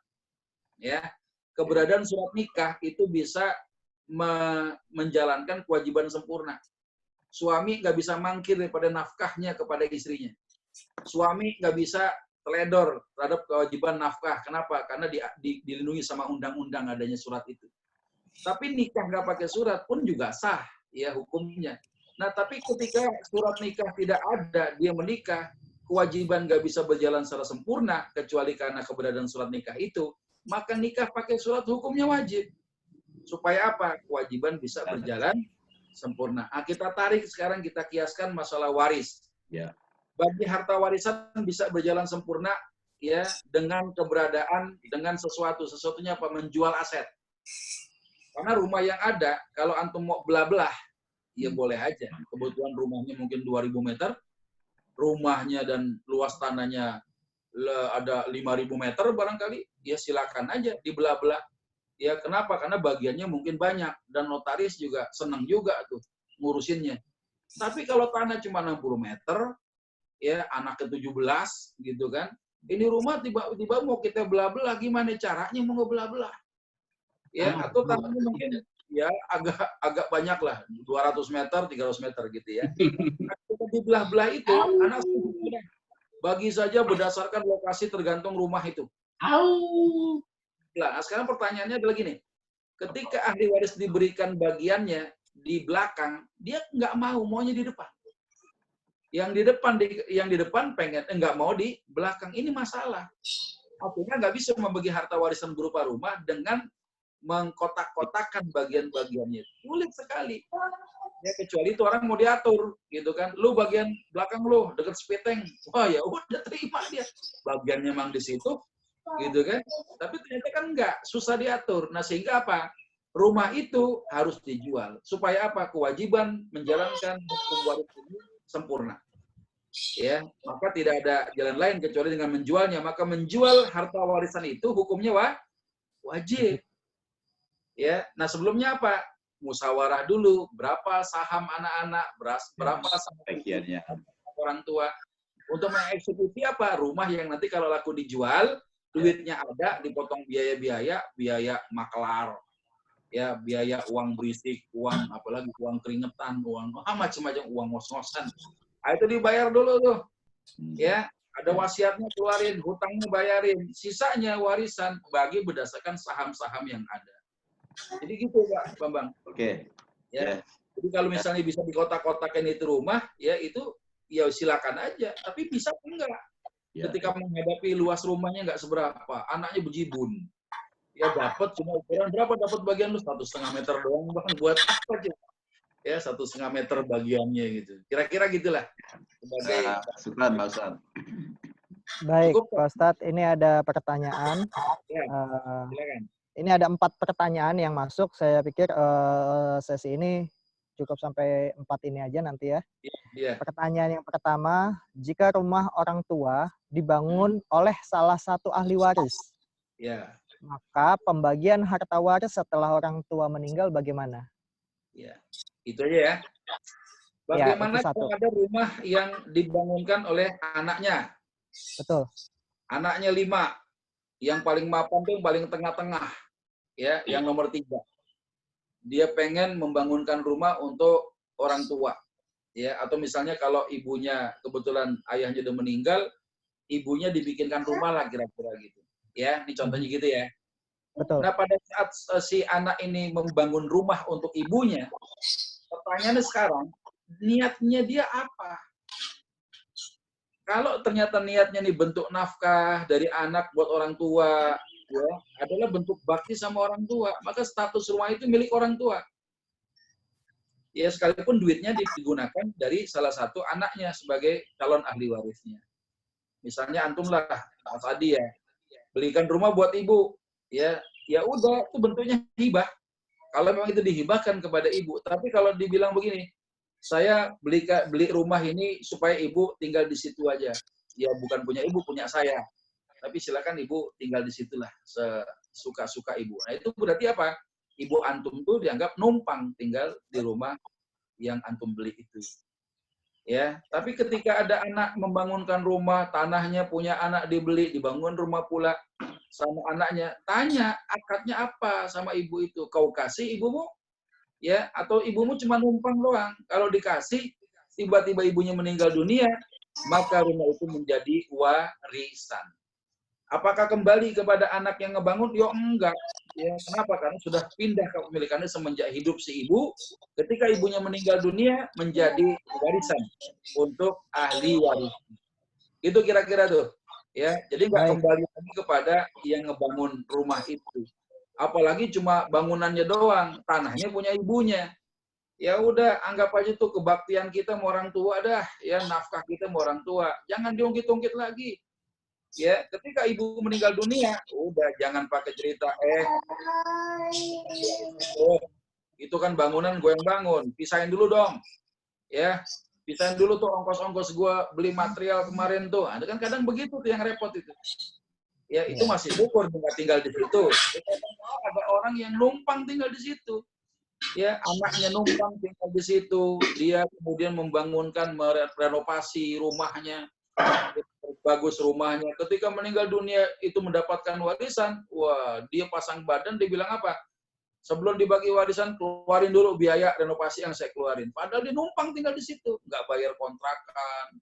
Ya. Keberadaan surat nikah itu bisa menjalankan kewajiban sempurna. Suami nggak bisa mangkir daripada nafkahnya kepada istrinya. Suami nggak bisa teledor terhadap kewajiban nafkah. Kenapa? Karena dilindungi sama undang-undang adanya surat itu. Tapi nikah nggak pakai surat pun juga sah, ya hukumnya. Nah, tapi ketika surat nikah tidak ada, dia menikah, kewajiban nggak bisa berjalan secara sempurna, kecuali karena keberadaan surat nikah itu, maka nikah pakai surat hukumnya wajib. Supaya apa? Kewajiban bisa berjalan sempurna. Nah, kita tarik sekarang, kita kiaskan masalah waris. Ya. Bagi harta warisan bisa berjalan sempurna, ya, dengan keberadaan, dengan sesuatunya apa? Menjual aset. Karena rumah yang ada, kalau antum mau belah-belah, ya boleh aja. Kebetulan rumahnya mungkin 2000 meter, rumahnya dan luas tanahnya ada 5000 meter barangkali, ya silakan aja dibelah-belah. Ya kenapa? Karena bagiannya mungkin banyak, dan notaris juga senang juga tuh ngurusinnya. Tapi kalau tanah cuma 60 meter, ya anak ke-17 gitu kan, ini rumah tiba-tiba mau kita belah-belah, gimana caranya mau ngebelah-belah? Ya, atau tanahnya mungkin ya agak banyak lah, 200 meter, 300 meter gitu ya. Nah, di belah-belah itu, anak bagi saja berdasarkan lokasi tergantung rumah itu. Nah, sekarang pertanyaannya adalah gini, ketika ahli waris diberikan bagiannya di belakang, dia nggak maunya di depan. Yang di depan pengen nggak mau di belakang. Ini masalah. Artinya nggak bisa membagi harta warisan berupa rumah dengan mengkotak-kotakan bagian-bagiannya. Sulit sekali. Ya, kecuali itu orang mau diatur, gitu kan. Lu bagian belakang lu, deket spiteng. Wah, ya udah terima dia. Bagiannya memang di situ, gitu kan. Tapi ternyata kan enggak, susah diatur. Nah, sehingga apa? Rumah itu harus dijual. Supaya apa? Kewajiban menjalankan hukum waris ini sempurna. Ya, maka tidak ada jalan lain kecuali dengan menjualnya. Maka menjual harta warisan itu hukumnya wajib. Ya, nah sebelumnya apa? Musyawarah dulu, berapa saham anak-anak, berapa saham bagiannya orang tua. Untuk mengeksekusi apa? Rumah yang nanti kalau laku dijual, duitnya ada, dipotong biaya-biaya, biaya maklar, ya biaya uang berisik, uang apalagi uang keringetan, uang macam-macam, uang ngos-ngosan. Nah, itu dibayar dulu tuh. Ya, ada wasiatnya keluarin, hutangnya bayarin, sisanya warisan bagi berdasarkan saham-saham yang ada. Jadi gitu Pak Bambang. Oke. Ya. Jadi kalau misalnya bisa di kotak-kotakan itu rumah, ya itu ya silakan aja. Tapi bisa enggak? Ketika menghadapi luas rumahnya enggak seberapa, anaknya bejibun. Ya dapat cuma ukuran berapa dapat bagian lu 1,5 meter doang Bang, buat apa aja? Ya 1,5 meter bagiannya gitu. Kira-kira gitulah. Sebagai Syukran, Pak Ustaz. Baik, Cukup, Pak Ustadz, ini ada pertanyaan. Ya, silakan. Ini ada 4 pertanyaan yang masuk. Saya pikir sesi ini cukup sampai 4 ini aja nanti ya. Iya. Pertanyaan yang pertama, jika rumah orang tua dibangun oleh salah satu ahli waris, Ya. maka pembagian harta waris setelah orang tua meninggal bagaimana? Ya. Itu aja ya. Bagaimana itu kalau ada rumah yang dibangunkan oleh anaknya? Betul. Anaknya 5. Yang paling mapan tuh yang paling tengah-tengah. Ya, yang nomor 3. Dia pengen membangunkan rumah untuk orang tua. Ya, atau misalnya kalau ibunya kebetulan ayahnya udah meninggal, ibunya dibikinkan rumah lah kira-kira gitu. Ya, ini contohnya gitu ya. Betul. Nah, pada saat si anak ini membangun rumah untuk ibunya, pertanyaannya sekarang, niatnya dia apa? Kalau ternyata niatnya nih bentuk nafkah dari anak buat orang tua, ya, adalah bentuk bakti sama orang tua, maka status rumah itu milik orang tua. Ya, sekalipun duitnya digunakan dari salah satu anaknya sebagai calon ahli warisnya. Misalnya antum lah, Mas Adi ya, belikan rumah buat ibu, ya udah, itu bentuknya hibah. Kalau memang itu dihibahkan kepada ibu, tapi kalau dibilang begini, saya beli rumah ini supaya ibu tinggal di situ aja. Ya bukan punya ibu, punya saya. Tapi silakan ibu tinggal di situlah, sesuka-suka ibu. Nah itu berarti apa? Ibu antum tuh dianggap numpang tinggal di rumah yang antum beli itu. Ya, tapi ketika ada anak membangunkan rumah, tanahnya punya anak dibeli, dibangun rumah pula sama anaknya, tanya akadnya apa sama ibu itu? Kau kasih ibumu? Ya, atau ibumu cuma numpang doang. Kalau dikasih, tiba-tiba ibunya meninggal dunia, maka rumah itu menjadi warisan. Apakah kembali kepada anak yang ngebangun? Ya enggak. Ya, kenapa? Karena sudah pindah kepemilikannya semenjak hidup si ibu. Ketika ibunya meninggal dunia, menjadi warisan untuk ahli waris. Itu kira-kira tuh. Ya, jadi enggak kembali lagi kepada yang ngebangun rumah itu. Apalagi cuma bangunannya doang, tanahnya punya ibunya. Ya udah, anggap aja tuh kebaktian kita sama orang tua dah, ya nafkah kita sama orang tua. Jangan diungkit-ungkit lagi. Ya, ketika ibu meninggal dunia, udah jangan pakai cerita itu kan bangunan gue yang bangun, pisahin dulu dong. Ya, pisahin dulu tuh ongkos-ongkos gue beli material kemarin tuh. Ada kan kadang begitu tuh yang repot itu. Ya itu masih syukur nggak tinggal di situ. Ada orang yang numpang tinggal di situ. Ya anaknya numpang tinggal di situ. Dia kemudian membangunkan, merenovasi rumahnya, bagus rumahnya. Ketika meninggal dunia itu mendapatkan warisan, wah dia pasang badan, dia bilang apa? Sebelum dibagi warisan keluarin dulu biaya renovasi yang saya keluarin. Padahal dia numpang tinggal di situ, nggak bayar kontrakan.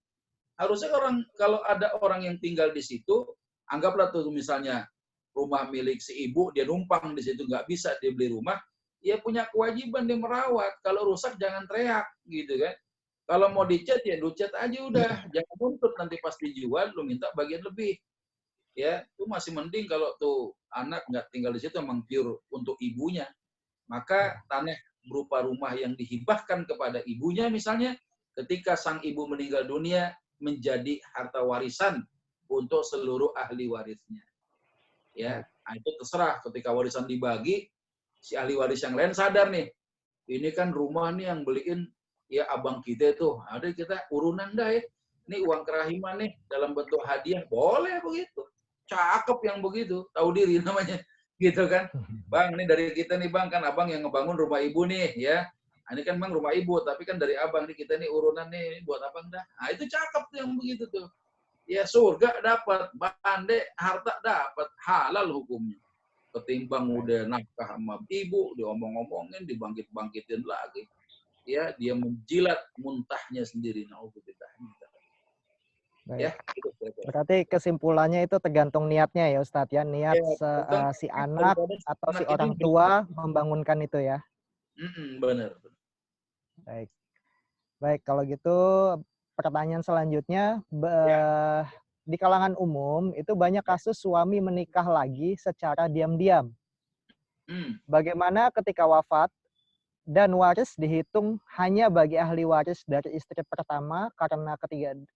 Harusnya kalau ada orang yang tinggal di situ, anggaplah tuh misalnya rumah milik si ibu, dia numpang di situ, nggak bisa dia beli rumah, dia punya kewajiban dia merawat. Kalau rusak jangan teriak, gitu kan. Kalau mau dicat ya dicat aja udah, jangan nuntut nanti pas dijual lu minta bagian lebih. Ya, itu masih mending kalau tuh anak nggak tinggal di situ memang pure untuk ibunya. Maka tanah berupa rumah yang dihibahkan kepada ibunya misalnya, ketika sang ibu meninggal dunia menjadi harta warisan untuk seluruh ahli warisnya. Ya, nah itu terserah ketika warisan dibagi, si ahli waris yang lain sadar nih, ini kan rumah nih yang beliin ya abang kita tuh, ada kita urunan dah ya. Ini uang kerahiman nih dalam bentuk hadiah, boleh begitu. Cakep yang begitu, tahu diri namanya. Gitu kan. Bang, ini dari kita nih Bang, kan abang yang ngebangun rumah ibu nih ya. Ini kan memang rumah ibu, tapi kan dari abang nih, kita nih urunan nih buat abang dah. Nah itu cakep tuh yang begitu tuh. Ya surga dapat, bande harta dapat, halal hukumnya. Ketimbang udah nafkah sama ibu, diomong-omongin, dibangkit-bangkitin lagi. Ya, dia menjilat muntahnya sendiri. Nauzubillah. Ya, gitu. Berarti kesimpulannya itu tergantung niatnya ya Ustadz ya, niat ya, si anak atau si orang tua membangunkan itu ya. Benar. Baik. Baik, kalau gitu pertanyaan selanjutnya, di kalangan umum itu banyak kasus suami menikah lagi secara diam-diam. Bagaimana ketika wafat dan waris dihitung hanya bagi ahli waris dari istri pertama karena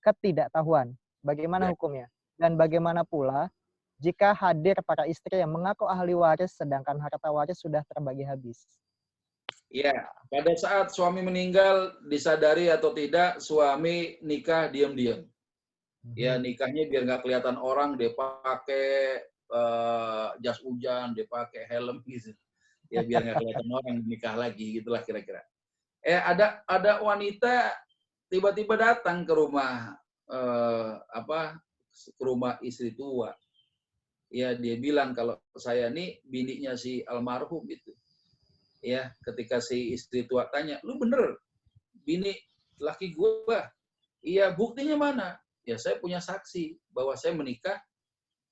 ketidaktahuan? Bagaimana hukumnya? Dan bagaimana pula jika hadir para istri yang mengaku ahli waris sedangkan harta waris sudah terbagi habis? Ya, pada saat suami meninggal, disadari atau tidak, suami nikah diam-diam. Ya, nikahnya biar nggak kelihatan orang, dia pakai jas hujan, dia pakai helm gitu. Ya, biar nggak kelihatan orang nikah lagi, gitulah kira-kira. Ada wanita tiba-tiba datang ke rumah ke rumah istri tua. Ya, dia bilang kalau saya nih bininya si almarhum itu. Ya, ketika si istri tua tanya, lu bener bini laki gua? Iya, buktinya mana? Ya, saya punya saksi bahwa saya menikah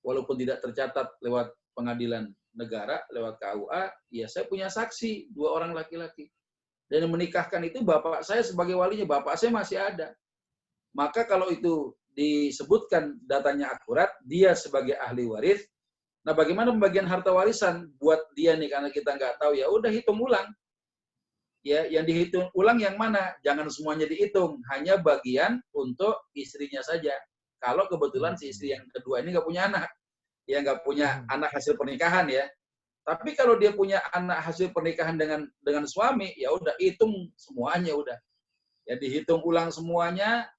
walaupun tidak tercatat lewat pengadilan negara, lewat KUA, ya saya punya saksi 2 orang laki-laki. Dan yang menikahkan itu bapak saya sebagai walinya, bapak saya masih ada. Maka kalau itu disebutkan datanya akurat, dia sebagai ahli waris. Nah, bagaimana pembagian harta warisan buat dia nih, karena kita nggak tahu, ya udah hitung ulang. Ya, yang dihitung ulang yang mana? Jangan semuanya dihitung, hanya bagian untuk istrinya saja. Kalau kebetulan si istri yang kedua ini nggak punya anak, ya nggak punya anak hasil pernikahan ya. Tapi kalau dia punya anak hasil pernikahan dengan suami, ya udah hitung semuanya udah. Ya dihitung ulang semuanya.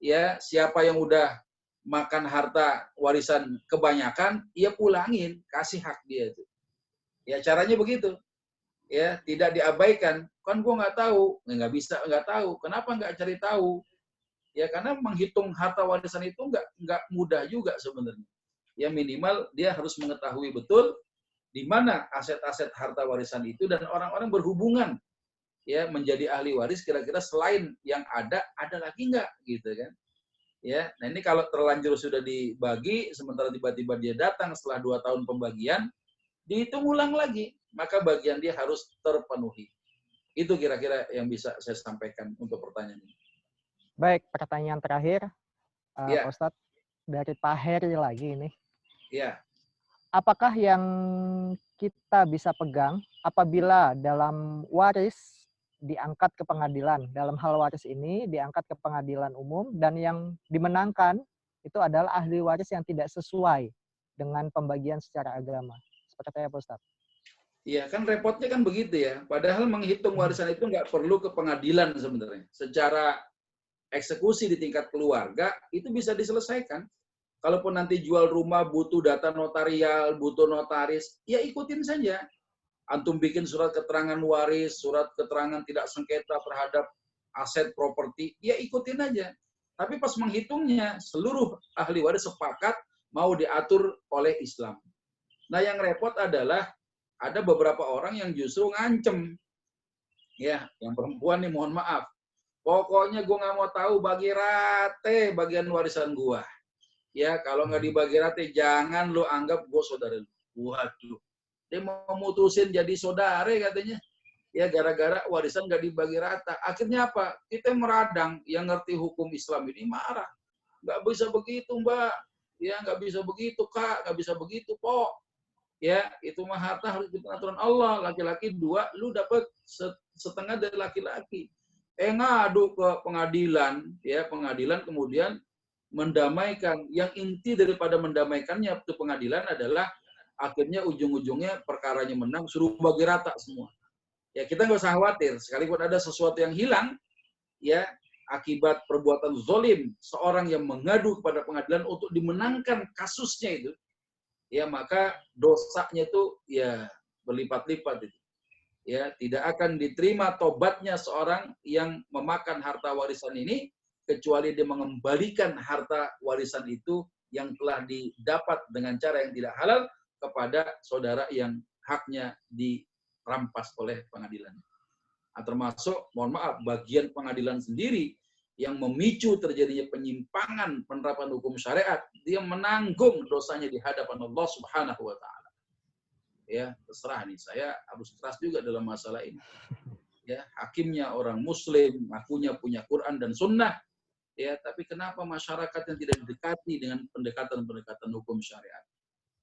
Ya, siapa yang udah makan harta warisan kebanyakan, ia pulangin, kasih hak dia itu. Ya caranya begitu. Ya, tidak diabaikan. Kan gua nggak tahu, nggak bisa nggak tahu. Kenapa nggak cari tahu? Ya karena menghitung harta warisan itu nggak mudah juga sebenarnya. Ya minimal dia harus mengetahui betul di mana aset-aset harta warisan itu dan orang-orang berhubungan ya menjadi ahli waris kira-kira selain yang ada lagi nggak gitu kan? Ya, nah ini kalau terlanjur sudah dibagi, sementara tiba-tiba dia datang setelah 2 tahun pembagian, dihitung ulang lagi, maka bagian dia harus terpenuhi. Itu kira-kira yang bisa saya sampaikan untuk pertanyaan ini. Baik, pertanyaan terakhir, Pak Ustadz, dari Pak Heri lagi ini. Ya. Apakah yang kita bisa pegang apabila dalam waris diangkat ke pengadilan, dalam hal waris ini diangkat ke pengadilan umum dan yang dimenangkan itu adalah ahli waris yang tidak sesuai dengan pembagian secara agama. Seperti apa, Ustaz? Iya, kan repotnya kan begitu ya. Padahal menghitung warisan itu nggak perlu ke pengadilan sebenarnya. Secara eksekusi di tingkat keluarga itu bisa diselesaikan. Kalaupun nanti jual rumah butuh data notarial, butuh notaris, ya ikutin saja. Antum bikin surat keterangan waris, surat keterangan tidak sengketa terhadap aset properti, ya ikutin aja. Tapi pas menghitungnya, seluruh ahli waris sepakat mau diatur oleh Islam. Nah, yang repot adalah ada beberapa orang yang justru ngancem. Ya, yang perempuan nih mohon maaf. Pokoknya gue nggak mau tahu bagi rate bagian warisan gue. Ya, kalau nggak dibagi rate, jangan lo anggap gue saudara lu. Waduh. Dia mau mutusin jadi saudara katanya. Ya gara-gara warisan nggak dibagi rata. Akhirnya apa? Kita meradang yang ngerti hukum Islam ini marah. Nggak bisa begitu Mbak. Ya nggak bisa begitu Kak. Nggak bisa begitu Pok. Ya itu mah harta harus diatur aturan Allah. Laki-laki 2, lu dapat setengah dari laki-laki. Ngadu ke pengadilan. Ya pengadilan kemudian mendamaikan. Yang inti daripada mendamaikannya ke pengadilan adalah akhirnya ujung-ujungnya perkaranya menang, suruh bagi rata semua. Ya kita nggak usah khawatir, sekalipun ada sesuatu yang hilang, ya akibat perbuatan zolim seorang yang mengadu kepada pengadilan untuk dimenangkan kasusnya itu, ya maka dosanya itu ya berlipat-lipat itu. ya tidak akan diterima tobatnya seorang yang memakan harta warisan ini kecuali dia mengembalikan harta warisan itu yang telah didapat dengan cara yang tidak halal kepada saudara yang haknya dirampas oleh pengadilan. Nah, termasuk, mohon maaf, bagian pengadilan sendiri yang memicu terjadinya penyimpangan penerapan hukum syariat, dia menanggung dosanya di hadapan Allah Subhanahu wa taala. Ya, terserah nih, saya harus keras juga dalam masalah ini. Ya, hakimnya orang muslim, akunya punya Quran dan sunnah. Ya, tapi kenapa masyarakat yang tidak didekati dengan pendekatan-pendekatan hukum syariat?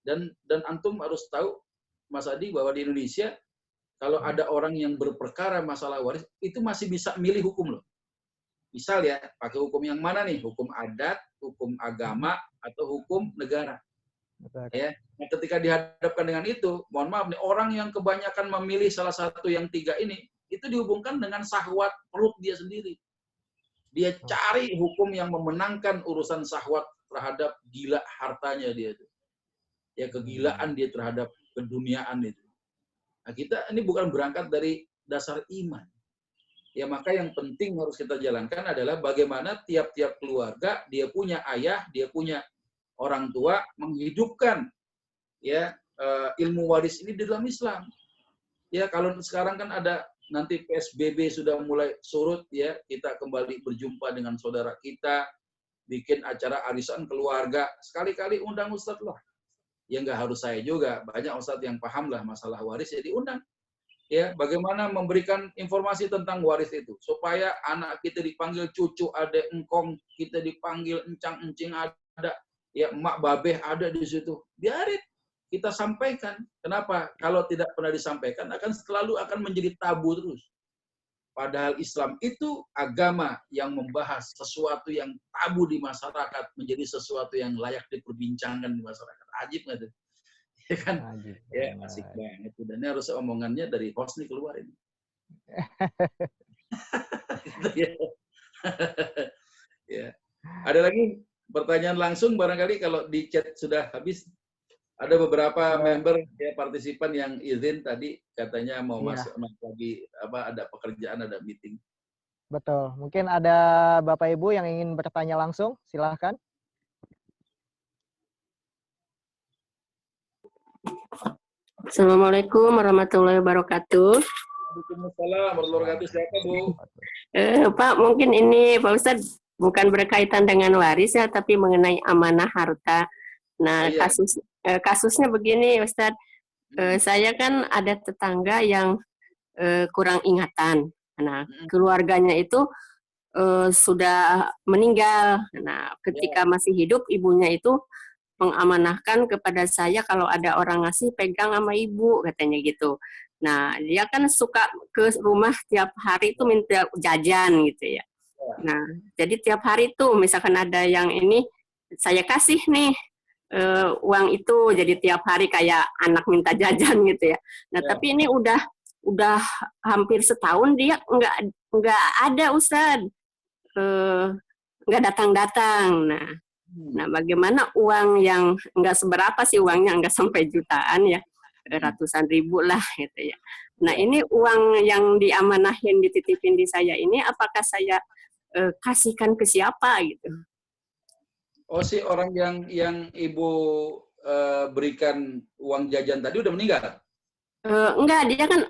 Dan antum harus tahu, Mas Adi, bahwa di Indonesia kalau ada orang yang berperkara masalah waris, itu masih bisa milih hukum loh. Misal ya, pakai hukum yang mana nih? Hukum adat, hukum agama, atau hukum negara. Ya, nah, ketika dihadapkan dengan itu, mohon maaf nih, orang yang kebanyakan memilih salah satu yang tiga ini, itu dihubungkan dengan syahwat perut dia sendiri. Dia cari hukum yang memenangkan urusan syahwat terhadap gila hartanya dia itu. Ya, kegilaan dia terhadap keduniaan itu. Nah, kita ini bukan berangkat dari dasar iman. Ya, maka yang penting harus kita jalankan adalah bagaimana tiap-tiap keluarga dia punya ayah, dia punya orang tua menghidupkan ya ilmu waris ini di dalam Islam. Ya, kalau sekarang kan ada nanti PSBB sudah mulai surut ya, kita kembali berjumpa dengan saudara kita, bikin acara arisan keluarga, sekali-kali undang ustadz lah. Ya nggak harus saya juga, banyak ustadz yang paham lah masalah waris, jadi undang. Ya, bagaimana memberikan informasi tentang waris itu supaya anak kita dipanggil cucu, adek, engkong, kita dipanggil encang, encing ada, ya emak babeh ada di situ. Biarin kita sampaikan. Kenapa? Kalau tidak pernah disampaikan akan selalu akan menjadi tabu terus. Padahal Islam itu agama yang membahas sesuatu yang tabu di masyarakat menjadi sesuatu yang layak diperbincangkan di masyarakat. Ajib nggak tuh? Ya kan? Ajib, ya, asik banget. Dan ini harus omongannya dari host nih keluar ini. Ya. Ada lagi pertanyaan langsung barangkali kalau di chat sudah habis. Ada beberapa member ya partisipan yang izin tadi katanya mau masuk lagi ada pekerjaan, ada meeting. Betul. Mungkin ada Bapak Ibu yang ingin bertanya langsung, silahkan. Assalamualaikum warahmatullahi wabarakatuh. Waalaikumsalam warahmatullahi wabarakatuh. Siapa, Bu? Pak, mungkin ini Pak Ustadz bukan berkaitan dengan waris ya, tapi mengenai amanah harta. Nah, kasusnya begini, Ustadz. Saya kan ada tetangga yang kurang ingatan. Nah, keluarganya itu sudah meninggal. Nah, ketika masih hidup, ibunya itu mengamanahkan kepada saya kalau ada orang ngasih pegang sama ibu, katanya gitu. Nah, dia kan suka ke rumah tiap hari itu minta jajan gitu ya. Nah, jadi tiap hari itu misalkan ada yang ini, saya kasih nih uang itu, jadi tiap hari kayak anak minta jajan gitu ya. Nah, tapi ini udah hampir setahun dia nggak ada, Ustadz. Nggak datang-datang. Nah, bagaimana uang yang nggak seberapa sih uangnya, nggak sampai jutaan ya, ratusan ribu lah gitu ya. Nah, ini uang yang diamanahin, dititipin di saya ini, apakah saya kasihkan ke siapa gitu? Oh, si orang yang Ibu berikan uang jajan tadi udah meninggal? Enggak, dia kan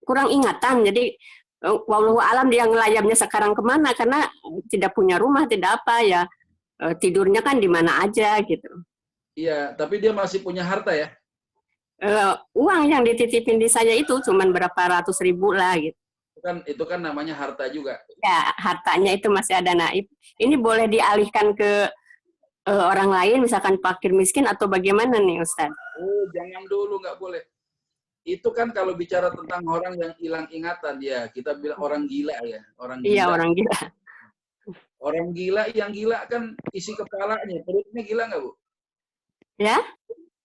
kurang ingatan, jadi wallahu alam dia ngelayapnya sekarang kemana, karena tidak punya rumah, tidak apa ya, tidurnya kan di mana aja gitu. Iya, tapi dia masih punya harta ya? Uang yang dititipin di saya itu cuman berapa ratus ribu lah gitu. Itu kan namanya harta juga. Ya, hartanya itu masih ada naib. Ini boleh dialihkan ke orang lain, misalkan fakir miskin atau bagaimana nih, Ustadz? Oh, jangan dulu, nggak boleh. Itu kan kalau bicara tentang orang yang hilang ingatan, ya kita bilang orang gila ya. Orang gila. Iya, orang gila. Orang gila, yang gila kan isi kepalanya, perutnya gila nggak, Bu? Ya?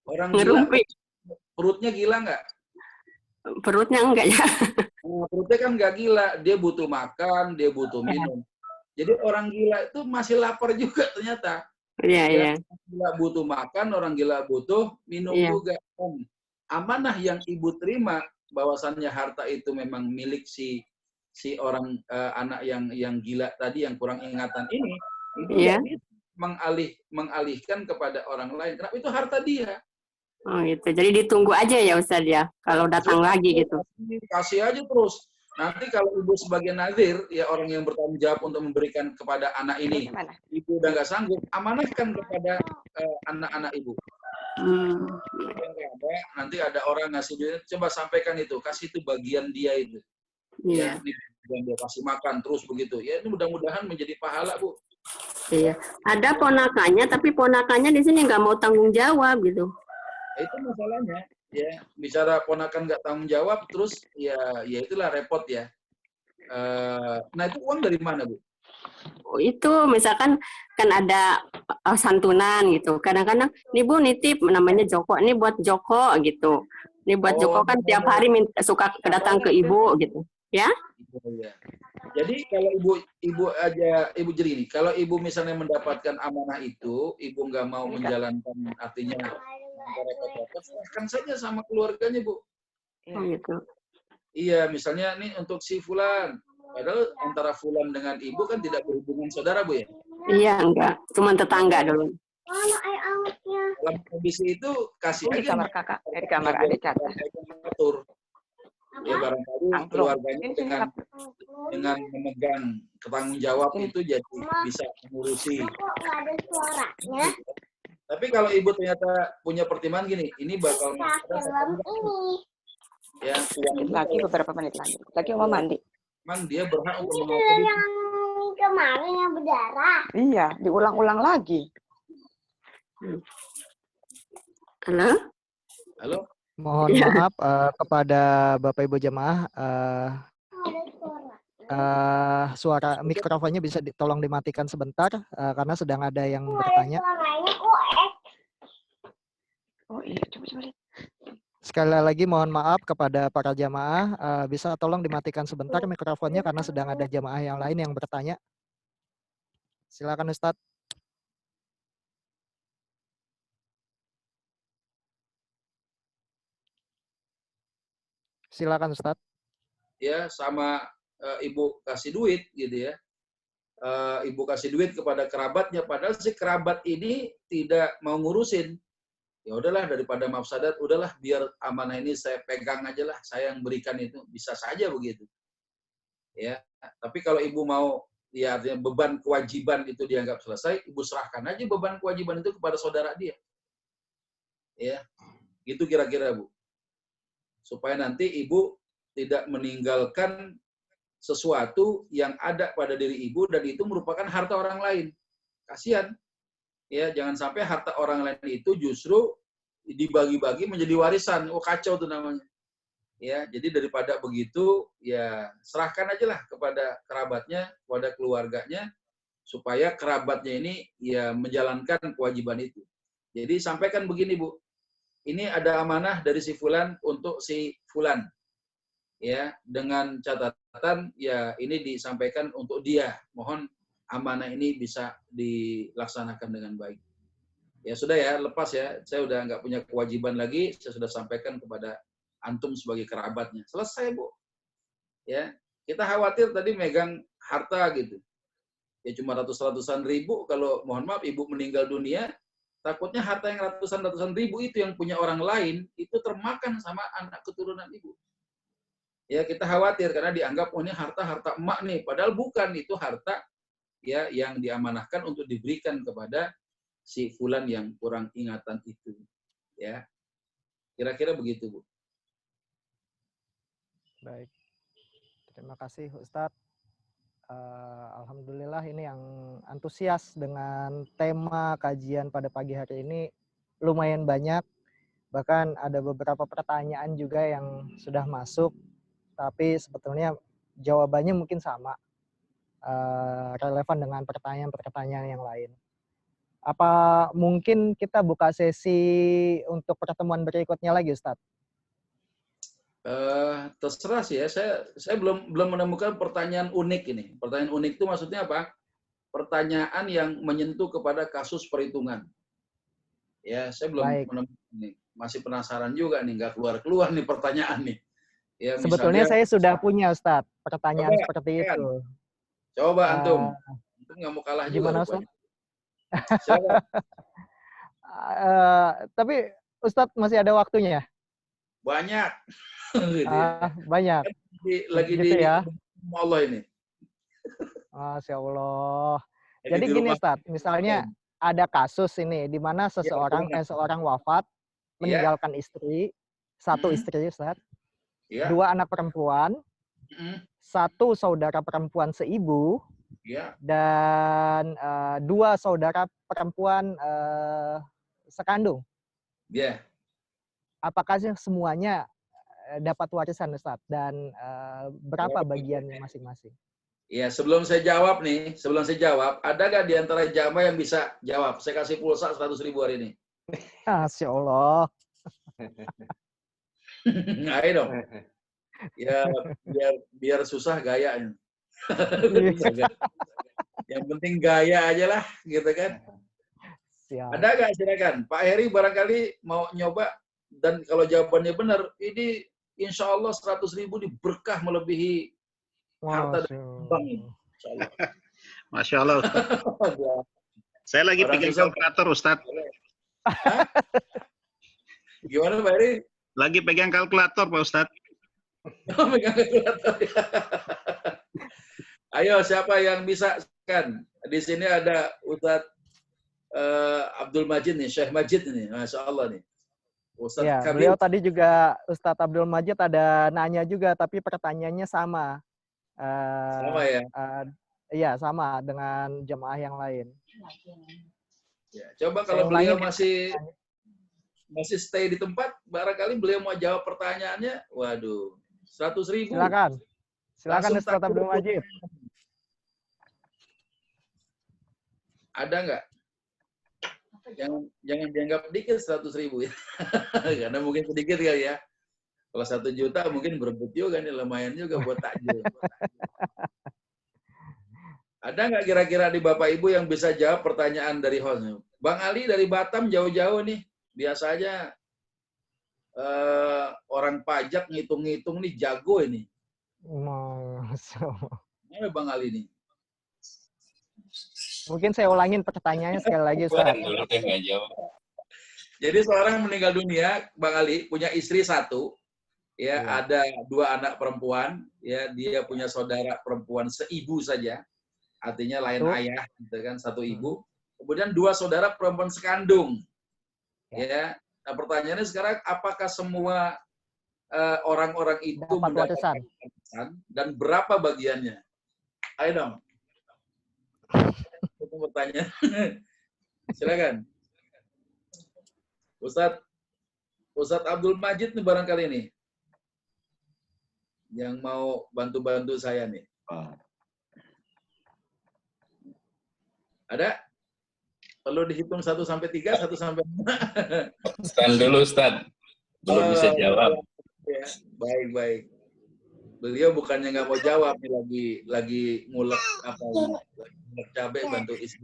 Orang ngerumpi. Gila, perutnya gila nggak? Perutnya enggak ya. Perutnya kan nggak gila, dia butuh makan, dia butuh minum. Jadi orang gila itu masih lapar juga ternyata. Iya, iya. Orang gila butuh makan, orang gila butuh minum juga. Amanah yang Ibu terima bahwasannya harta itu memang milik si orang anak yang gila tadi, yang kurang ingatan ini, itu nggak bisa mengalihkan kepada orang lain. Kenapa? Itu harta dia. Oh gitu. Jadi ditunggu aja ya Ustadz ya, kalau datang lagi gitu. Kasih aja terus. Nanti kalau ibu sebagai nazir, ya orang yang bertanggung jawab untuk memberikan kepada anak ini, ibu udah nggak sanggup, amanahkan kepada anak-anak ibu. Nanti ada orang ngasih duit, coba sampaikan itu, kasih itu bagian dia itu. Ya, ini bagian dia, kasih makan terus begitu. Ya, ini mudah-mudahan menjadi pahala, Bu. Iya. Ada ponakannya, tapi ponakannya di sini nggak mau tanggung jawab gitu. Itu masalahnya. Ya, bicara ponakan nggak tanggung jawab, terus ya itulah repot ya. Nah itu uang dari mana, Bu? Oh, itu misalkan kan ada santunan gitu. Kadang-kadang ini Bu nitip namanya Joko, ini buat Joko gitu. Ini buat Joko kan tiap hari suka datang ke Ibu gitu, ya? Iya. Jadi kalau ibu jadi ini, kalau ibu misalnya mendapatkan amanah itu, ibu nggak mau menjalankan, artinya repot-repot, serahkan saja sama keluarganya, Bu. Oh gitu. Iya, misalnya nih untuk si Fulan, padahal antara Fulan dengan ibu kan tidak berhubungan saudara, Bu ya? Iya, enggak, cuma tetangga dulu. Dalam kondisi itu kasih aja. Di kamar kakak, di kamar adik Caca. Ya barangkali keluarganya dengan memegang ketanggung jawab itu jadi bisa mengurusi. Tapi kalau ibu ternyata punya pertimbangan gini, ini bakal ya lagi beberapa menit lagi Oma mandi. Memang dia berhak untuk mengatur yang kemarin yang berdarah. Iya, diulang-ulang lagi. Halo? Halo? Mohon maaf kepada Bapak Ibu jemaah, suara mikrofonnya bisa tolong dimatikan sebentar karena sedang ada yang bertanya. Oh iya, coba. Sekali lagi mohon maaf kepada para jemaah, bisa tolong dimatikan sebentar mikrofonnya karena sedang ada jemaah yang lain yang bertanya. Silakan Ustadz. Silakan Ustadz. Ya, sama ibu kasih duit gitu ya. Ibu kasih duit kepada kerabatnya, padahal si kerabat ini tidak mau ngurusin. Ya udahlah, daripada mafsadat, udahlah biar amanah ini saya pegang aja lah, saya yang berikan itu, bisa saja begitu. Ya, tapi kalau ibu mau, ya artinya beban kewajiban itu dianggap selesai, ibu serahkan aja beban kewajiban itu kepada saudara dia. Ya, gitu kira-kira, Bu. Supaya nanti ibu tidak meninggalkan sesuatu yang ada pada diri ibu dan itu merupakan harta orang lain. Kasihan. Ya, jangan sampai harta orang lain itu justru dibagi-bagi menjadi warisan. Oh, kacau tuh namanya. Ya, jadi daripada begitu, ya serahkan aja lah kepada kerabatnya, kepada keluarganya, supaya kerabatnya ini ya menjalankan kewajiban itu. Jadi sampaikan begini, Bu. Ini ada amanah dari si Fulan untuk si Fulan. Ya, dengan catatan ya ini disampaikan untuk dia. Mohon amanah ini bisa dilaksanakan dengan baik. Ya sudah ya, lepas ya. Saya udah nggak punya kewajiban lagi. Saya sudah sampaikan kepada antum sebagai kerabatnya. Selesai, Bu. Ya, kita khawatir tadi megang harta gitu. Ya cuma ratus-ratusan ribu. Kalau mohon maaf ibu meninggal dunia, takutnya harta yang ratusan-ratusan ribu itu yang punya orang lain itu termakan sama anak keturunan ibu. Ya kita khawatir karena dianggap oh ini harta emak nih, padahal bukan, itu harta ya yang diamanahkan untuk diberikan kepada si Fulan yang kurang ingatan itu. Ya. Kira-kira begitu, Bu. Baik. Terima kasih Ustadz. Alhamdulillah ini yang antusias dengan tema kajian pada pagi hari ini lumayan banyak. Bahkan ada beberapa pertanyaan juga yang sudah masuk. Tapi sebetulnya jawabannya mungkin sama, relevan dengan pertanyaan-pertanyaan yang lain. Apa mungkin kita buka sesi untuk pertemuan berikutnya lagi, Ustadz? Terserah sih ya. Saya belum menemukan pertanyaan unik ini. Pertanyaan unik itu maksudnya apa? Pertanyaan yang menyentuh kepada kasus perhitungan. Ya, saya belum menemukan ini. Masih penasaran juga nih, nggak keluar nih pertanyaan nih. Ya, Sebetulnya misalnya, saya sudah punya, Ustadz, pertanyaan coba, seperti kan? itu. Coba antum. Eh, Antum nggak mau kalah juga Gimana, rupanya. Ustadz? Silakan. Tapi Ustadz masih ada waktunya? Banyak. Gitu ya. Banyak. Kan lagi Gitu di ya. rumah Allah ini. Masya Allah. Lagi Jadi di gini, rumah. Ustadz, misalnya ada kasus ini di mana Ya, gimana? seorang wafat Ya. meninggalkan istri, satu istri, Ustadz, Ya. 2 anak perempuan, 1 saudara perempuan seibu, Ya. dan 2 saudara perempuan sekandung. Ya. Apakah semuanya dapat warisan, Ustadz? Dan berapa bagiannya masing-masing? Ya, sebelum saya jawab, ada nggak di antara jamaah yang bisa jawab? Saya kasih pulsa 100.000 hari ini. Masya Allah. Ayo dong. Ya, biar susah gayanya. Yang penting gaya aja lah, gitu kan. Siap. Ada nggak? Silakan. Pak Heri barangkali mau nyoba, dan kalau jawabannya benar, ini insya Allah 100.000 diberkah melebihi harta dan bank ini. Masya Allah, Ustaz. Saya lagi pegang kalkulator, Ustaz. Gimana Pak Heri? Lagi pegang kalkulator, Pak Ustaz. Pegang kalkulator. Ayo, siapa yang bisa kan? Di sini ada Ustadz Abdul Majid nih, Syekh Majid nih, Masya Allah nih. Ustadz Ya, Kabir. beliau tadi juga Ustadz Abdul Majid ada nanya juga, tapi pertanyaannya sama. Sama ya? Iya, sama dengan jemaah yang lain. Ya, coba kalau beliau masih stay di tempat, barangkali beliau mau jawab pertanyaannya, waduh, 100.000. Silakan. Silakan Langsung Ustadz Abdul Majid. Ada nggak? Jangan dianggap dikit 100.000 ya. Karena mungkin sedikit kali ya. Kalau 1 juta mungkin berebut juga nih, lumayan juga buat takjil. Ada nggak kira-kira di Bapak Ibu yang bisa jawab pertanyaan dari host? Bang Ali dari Batam jauh-jauh nih. Biasa aja orang pajak ngitung-ngitung nih jago ini. Mana Bang Ali nih? Mungkin saya ulangin pertanyaannya sekali lagi, Ustaz. Dulu deh nggak jawab. Jadi seorang meninggal dunia, Bang Ali, punya istri 1, ya, ada 2 anak perempuan, ya, dia punya saudara perempuan seibu saja, artinya lain ayah, gitu kan, 1 ibu. Kemudian 2 saudara perempuan sekandung, ya. Nah, pertanyaannya sekarang, apakah semua orang-orang itu mendapatkan warisan dan berapa bagiannya? Ayo dong. Itu pertanyaan. Silakan. Ustadz Abdul Majid nih barangkali nih. Yang mau bantu-bantu saya nih. Ada? Perlu dihitung 1 sampai 3, 1 sampai 5. Stand dulu, Ustadz. Belum bisa jawab. Ya, baik. Beliau bukannya nggak mau jawab nih, lagi ngulek apa ini? Lagi ngulek cabai bantu istri.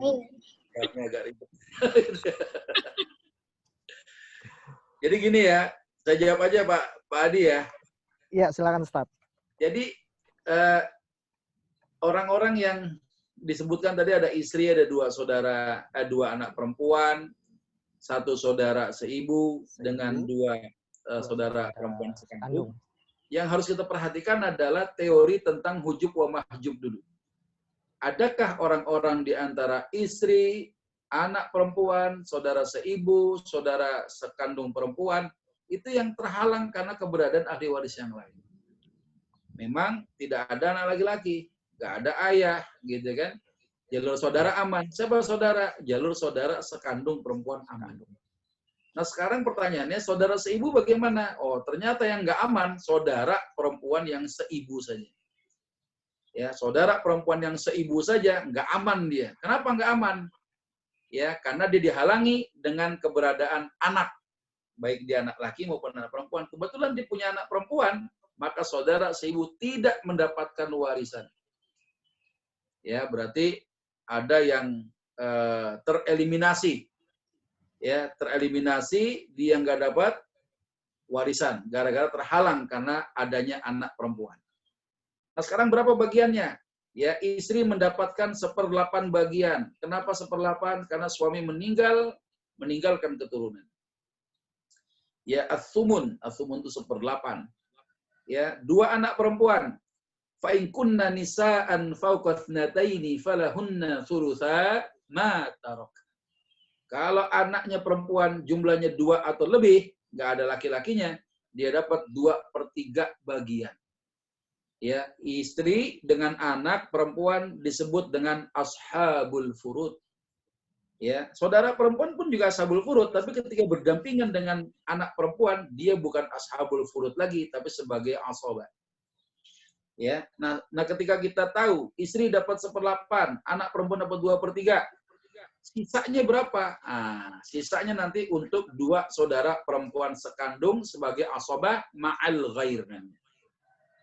Jawabnya agak ribet. Jadi gini ya, saya jawab aja Pak Adi ya. Iya, silakan Ustaz. Jadi orang-orang yang disebutkan tadi ada istri, ada 2 saudara, 2 anak perempuan, 1 saudara seibu dengan 2 saudara perempuan sekandung. Yang harus kita perhatikan adalah teori tentang hujub wa mahjub dulu. Adakah orang-orang di antara istri, anak perempuan, saudara seibu, saudara sekandung perempuan, itu yang terhalang karena keberadaan ahli waris yang lain? Memang tidak ada anak laki-laki, nggak ada ayah, gitu kan? Jalur saudara aman. Siapa saudara? Jalur saudara sekandung perempuan aman. Nah sekarang pertanyaannya, saudara seibu bagaimana? Oh ternyata yang nggak aman, saudara perempuan yang seibu saja. Ya, saudara perempuan yang seibu saja nggak aman dia. Kenapa nggak aman? Ya, karena dia dihalangi dengan keberadaan anak, baik dia anak laki maupun anak perempuan. Kebetulan dia punya anak perempuan, maka saudara seibu tidak mendapatkan warisan. Ya, berarti ada yang tereliminasi. Ya, tereliminasi, dia nggak dapat warisan gara-gara terhalang karena adanya anak perempuan. Nah, sekarang berapa bagiannya? Ya, istri mendapatkan 1/8 bagian. Kenapa 1/8? Karena suami meninggalkan keturunan. Ya, as-sumun itu 1/8. Ya, 2 anak perempuan. Fa in kunna nisaan fawqa thnataini falahunna thulutsa ma tarak. Kalau anaknya perempuan jumlahnya 2 atau lebih, nggak ada laki-lakinya, dia dapat 2/3 bagian. Ya, istri dengan anak perempuan disebut dengan ashabul furud. Ya, saudara perempuan pun juga ashabul furud, tapi ketika berdampingan dengan anak perempuan, dia bukan ashabul furud lagi, tapi sebagai ashabah. Ya, nah ketika kita tahu istri dapat 1/8, anak perempuan dapat 2/3, sisanya berapa? Nah, sisanya nanti untuk 2 saudara perempuan sekandung sebagai ashabah ma'al ghair.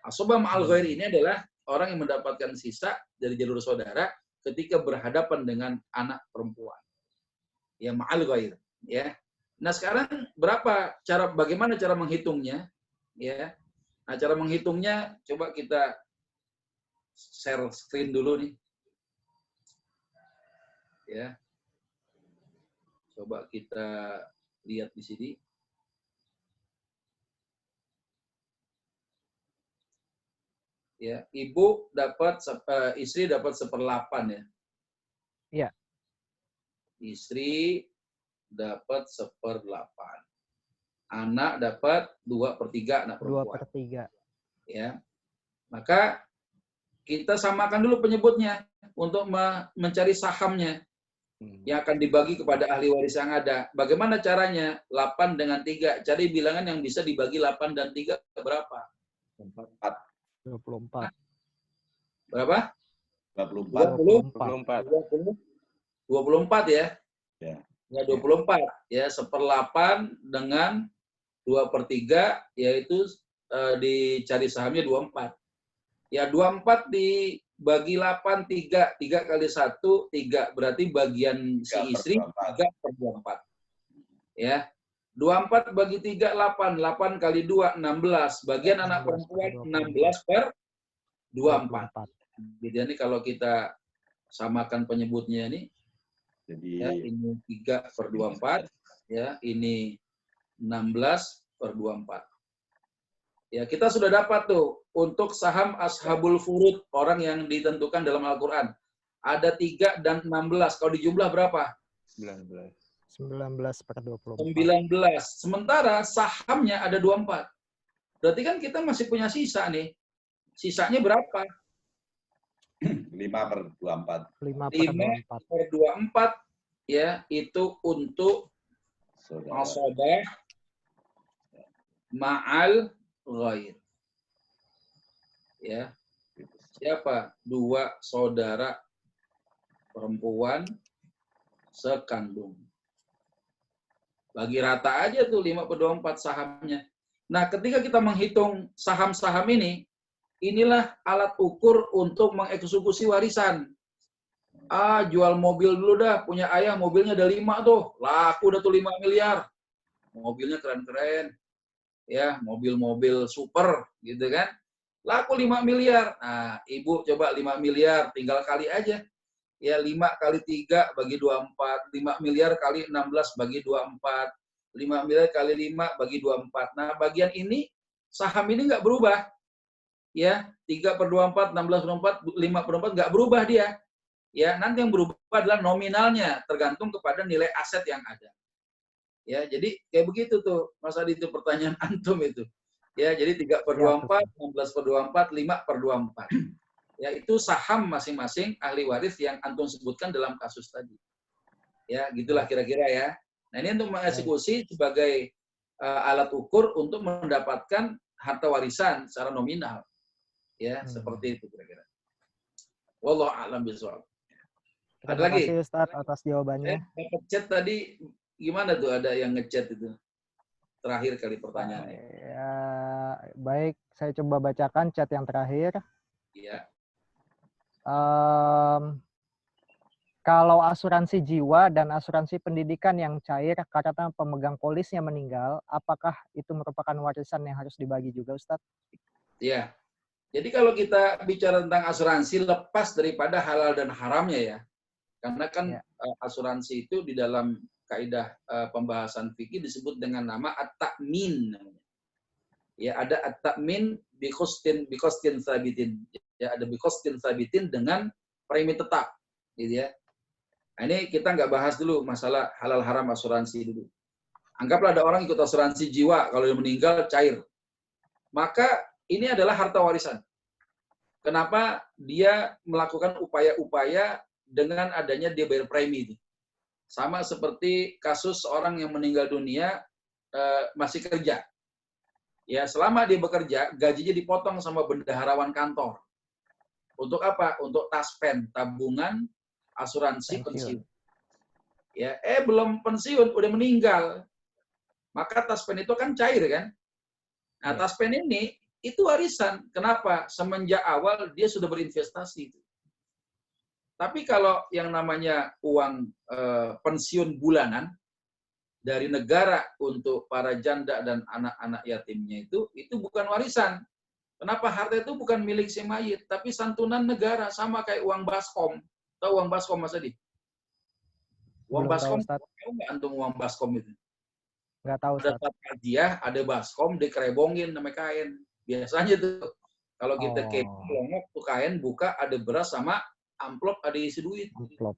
Ashabah ma'al ghair ini adalah orang yang mendapatkan sisa dari jalur saudara ketika berhadapan dengan anak perempuan. Ya, ma'al ghair, ya. Nah, sekarang bagaimana cara menghitungnya? Ya. Nah, cara menghitungnya coba kita share screen dulu nih. Ya. Coba kita lihat di sini. Ya, istri dapat 1/8 ya. Iya. Istri dapat 1/8. Anak dapat 2/3 anak perempuan. 2/3. Ya. Maka kita samakan dulu penyebutnya untuk mencari sahamnya yang akan dibagi kepada ahli waris yang ada. Bagaimana caranya? 8 dengan 3. Cari bilangan yang bisa dibagi 8 dan 3 berapa? 24. Berapa? 24. 24 ya? Ya. Ya, 24. Ya, 1/8 dengan 2/3, yaitu dicari sahamnya 24. Ya, 24 dibagi 8, 3 kali 1, 3. Berarti bagian si istri 3/24. Ya. 24 bagi 3, 8. 8 kali 2, 16. Bagian anak perempuan 16/24. Jadi ini kalau kita samakan penyebutnya ini, jadi ya, ini 3/24, ya, ini 16/24. Ya, kita sudah dapat tuh untuk saham ashabul furud, orang yang ditentukan dalam Al-Quran. Ada 3 dan 16. Kalau dijumlah berapa? 19/24. 19. Sementara sahamnya ada 24. Berarti kan kita masih punya sisa nih. Sisanya berapa? 5/24. 5/24. Ya, itu untuk ashabah ma'al ghair. Ya. Siapa? 2 saudara perempuan sekandung. Bagi rata aja tuh 5/24 sahamnya. Nah, ketika kita menghitung saham-saham ini, inilah alat ukur untuk mengeksekusi warisan. Jual mobil dulu dah, punya ayah mobilnya ada 5 tuh, laku udah tuh 5 miliar. Mobilnya keren-keren. Ya, mobil-mobil super gitu kan. Laku 5 miliar. Nah, ibu coba 5 miliar, tinggal kali aja. Ya, 5 kali 3 bagi 24. 5 miliar kali 16 bagi 24. 5 miliar kali 5 bagi 24. Nah, bagian ini, saham ini nggak berubah. Ya, 3/24, 16/24, 5/24 nggak berubah dia. Ya, nanti yang berubah adalah nominalnya, tergantung kepada nilai aset yang ada. Ya, jadi kayak begitu tuh, Mas Adi, itu pertanyaan antum itu. Ya, jadi 3/24, 16/24, 5/24. Ya, itu saham masing-masing ahli waris yang antum sebutkan dalam kasus tadi. Ya, gitulah kira-kira ya. Nah, ini untuk mengeksekusi sebagai alat ukur untuk mendapatkan harta warisan secara nominal. Ya, seperti itu kira-kira. Wallahu a'lam bishawab. Terima kasih Ustadz atas jawabannya. Dapat chat tadi gimana tuh, ada yang ngechat itu? Terakhir kali pertanyaannya. Ya, baik, saya coba bacakan chat yang terakhir. Iya. Kalau asuransi jiwa dan asuransi pendidikan yang cair karena pemegang polisnya meninggal, apakah itu merupakan warisan yang harus dibagi juga, Ustadz? Ya. Jadi kalau kita bicara tentang asuransi lepas daripada halal dan haramnya ya. Karena kan asuransi itu di dalam kaidah pembahasan fikih disebut dengan nama at-ta'min. Ya, ada at-ta'min biqastin sabitin. Ya, ada biqastin sabitin dengan premi tetap, gitu ya. Nah, ini kita nggak bahas dulu masalah halal haram asuransi dulu. Anggaplah ada orang ikut asuransi jiwa, kalau dia meninggal cair. Maka ini adalah harta warisan. Kenapa dia melakukan upaya-upaya dengan adanya dia bayar premi itu. Sama seperti kasus orang yang meninggal dunia masih kerja. Ya, selama dia bekerja, gajinya dipotong sama bendaharawan kantor. Untuk apa? Untuk taspen, tabungan asuransi pensiun. Ya, belum pensiun, udah meninggal. Maka taspen itu kan cair kan? Nah, taspen ini itu warisan. Kenapa? Semenjak awal dia sudah berinvestasi. Tapi kalau yang namanya uang pensiun bulanan dari negara untuk para janda dan anak-anak yatimnya itu bukan warisan. Kenapa? Harta itu bukan milik si mayit, tapi santunan negara, sama kayak uang baskom. Tahu uang baskom, Mas Adi? Uang baskom, tahu nggak antum uang baskom itu? Nggak tahu, Ustaz. Dapat hadiah, ada baskom, dikerebongin sama kain. Biasanya tuh, kalau kita kelongok tuh kain, buka, ada beras sama amplop, ada isi duit. Amplop.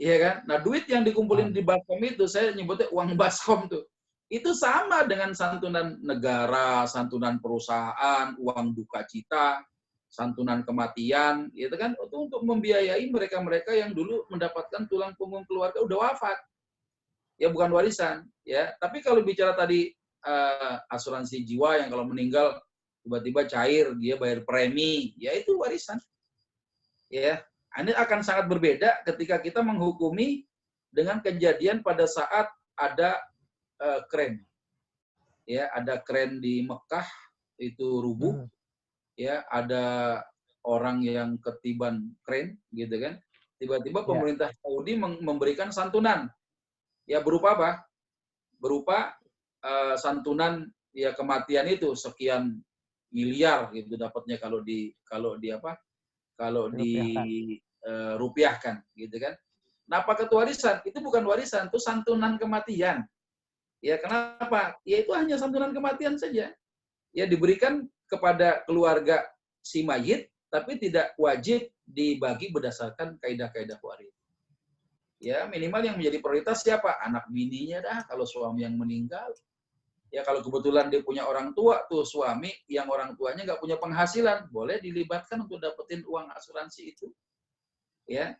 Iya kan? Nah, duit yang dikumpulin di baskom itu, saya nyebutnya uang baskom tuh. Itu sama dengan santunan negara, santunan perusahaan, uang duka cita, santunan kematian, gitu kan? Itu untuk membiayai mereka-mereka yang dulu mendapatkan tulang punggung keluarga udah wafat. Ya bukan warisan, ya. Tapi kalau bicara tadi asuransi jiwa yang kalau meninggal tiba-tiba cair, dia bayar premi, ya itu warisan. Ya, ini akan sangat berbeda ketika kita menghukumi dengan kejadian pada saat ada kren. Ya, ada kren di Mekah itu rubuh. Ya, ada orang yang ketiban kren, gitu kan. Tiba-tiba pemerintah Saudi memberikan santunan. Ya, berupa apa? Berupa santunan ya kematian itu sekian miliar gitu dapatnya kalau rupiahkan gitu kan. Nah, apakah itu warisan? Itu bukan warisan, itu santunan kematian. Ya, kenapa? Ya itu hanya santunan kematian saja. Ya diberikan kepada keluarga si mayit, tapi tidak wajib dibagi berdasarkan kaidah-kaidah waris. Ya, minimal yang menjadi prioritas siapa? Anak bininya dah, kalau suami yang meninggal. Ya, kalau kebetulan dia punya orang tua, tuh suami yang orang tuanya nggak punya penghasilan, boleh dilibatkan untuk dapetin uang asuransi itu. Ya.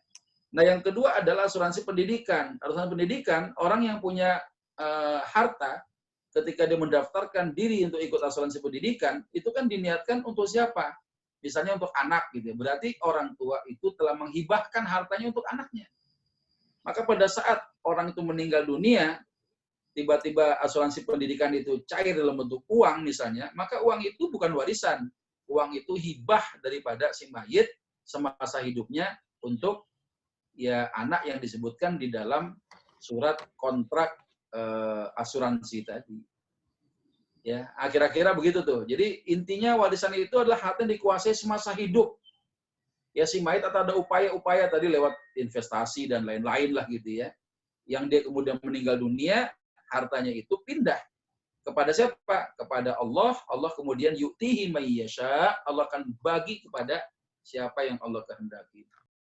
Nah, yang kedua adalah asuransi pendidikan. Asuransi pendidikan, orang yang punya harta, ketika dia mendaftarkan diri untuk ikut asuransi pendidikan, itu kan diniatkan untuk siapa? Misalnya untuk anak, gitu. Berarti orang tua itu telah menghibahkan hartanya untuk anaknya. Maka pada saat orang itu meninggal dunia, tiba-tiba asuransi pendidikan itu cair dalam bentuk uang misalnya, maka uang itu bukan warisan. Uang itu hibah daripada si mayit semasa hidupnya untuk ya anak yang disebutkan di dalam surat kontrak asuransi tadi. Ya, kira-kira begitu tuh. Jadi intinya warisan itu adalah harta yang dikuasai semasa hidup. Ya si mayit atau ada upaya-upaya tadi lewat investasi dan lain-lain lah gitu ya. Yang dia kemudian meninggal dunia, hartanya itu pindah kepada siapa? Kepada Allah. Allah kemudian yu'tihi may yasha, Allah akan bagi kepada siapa yang Allah kehendaki.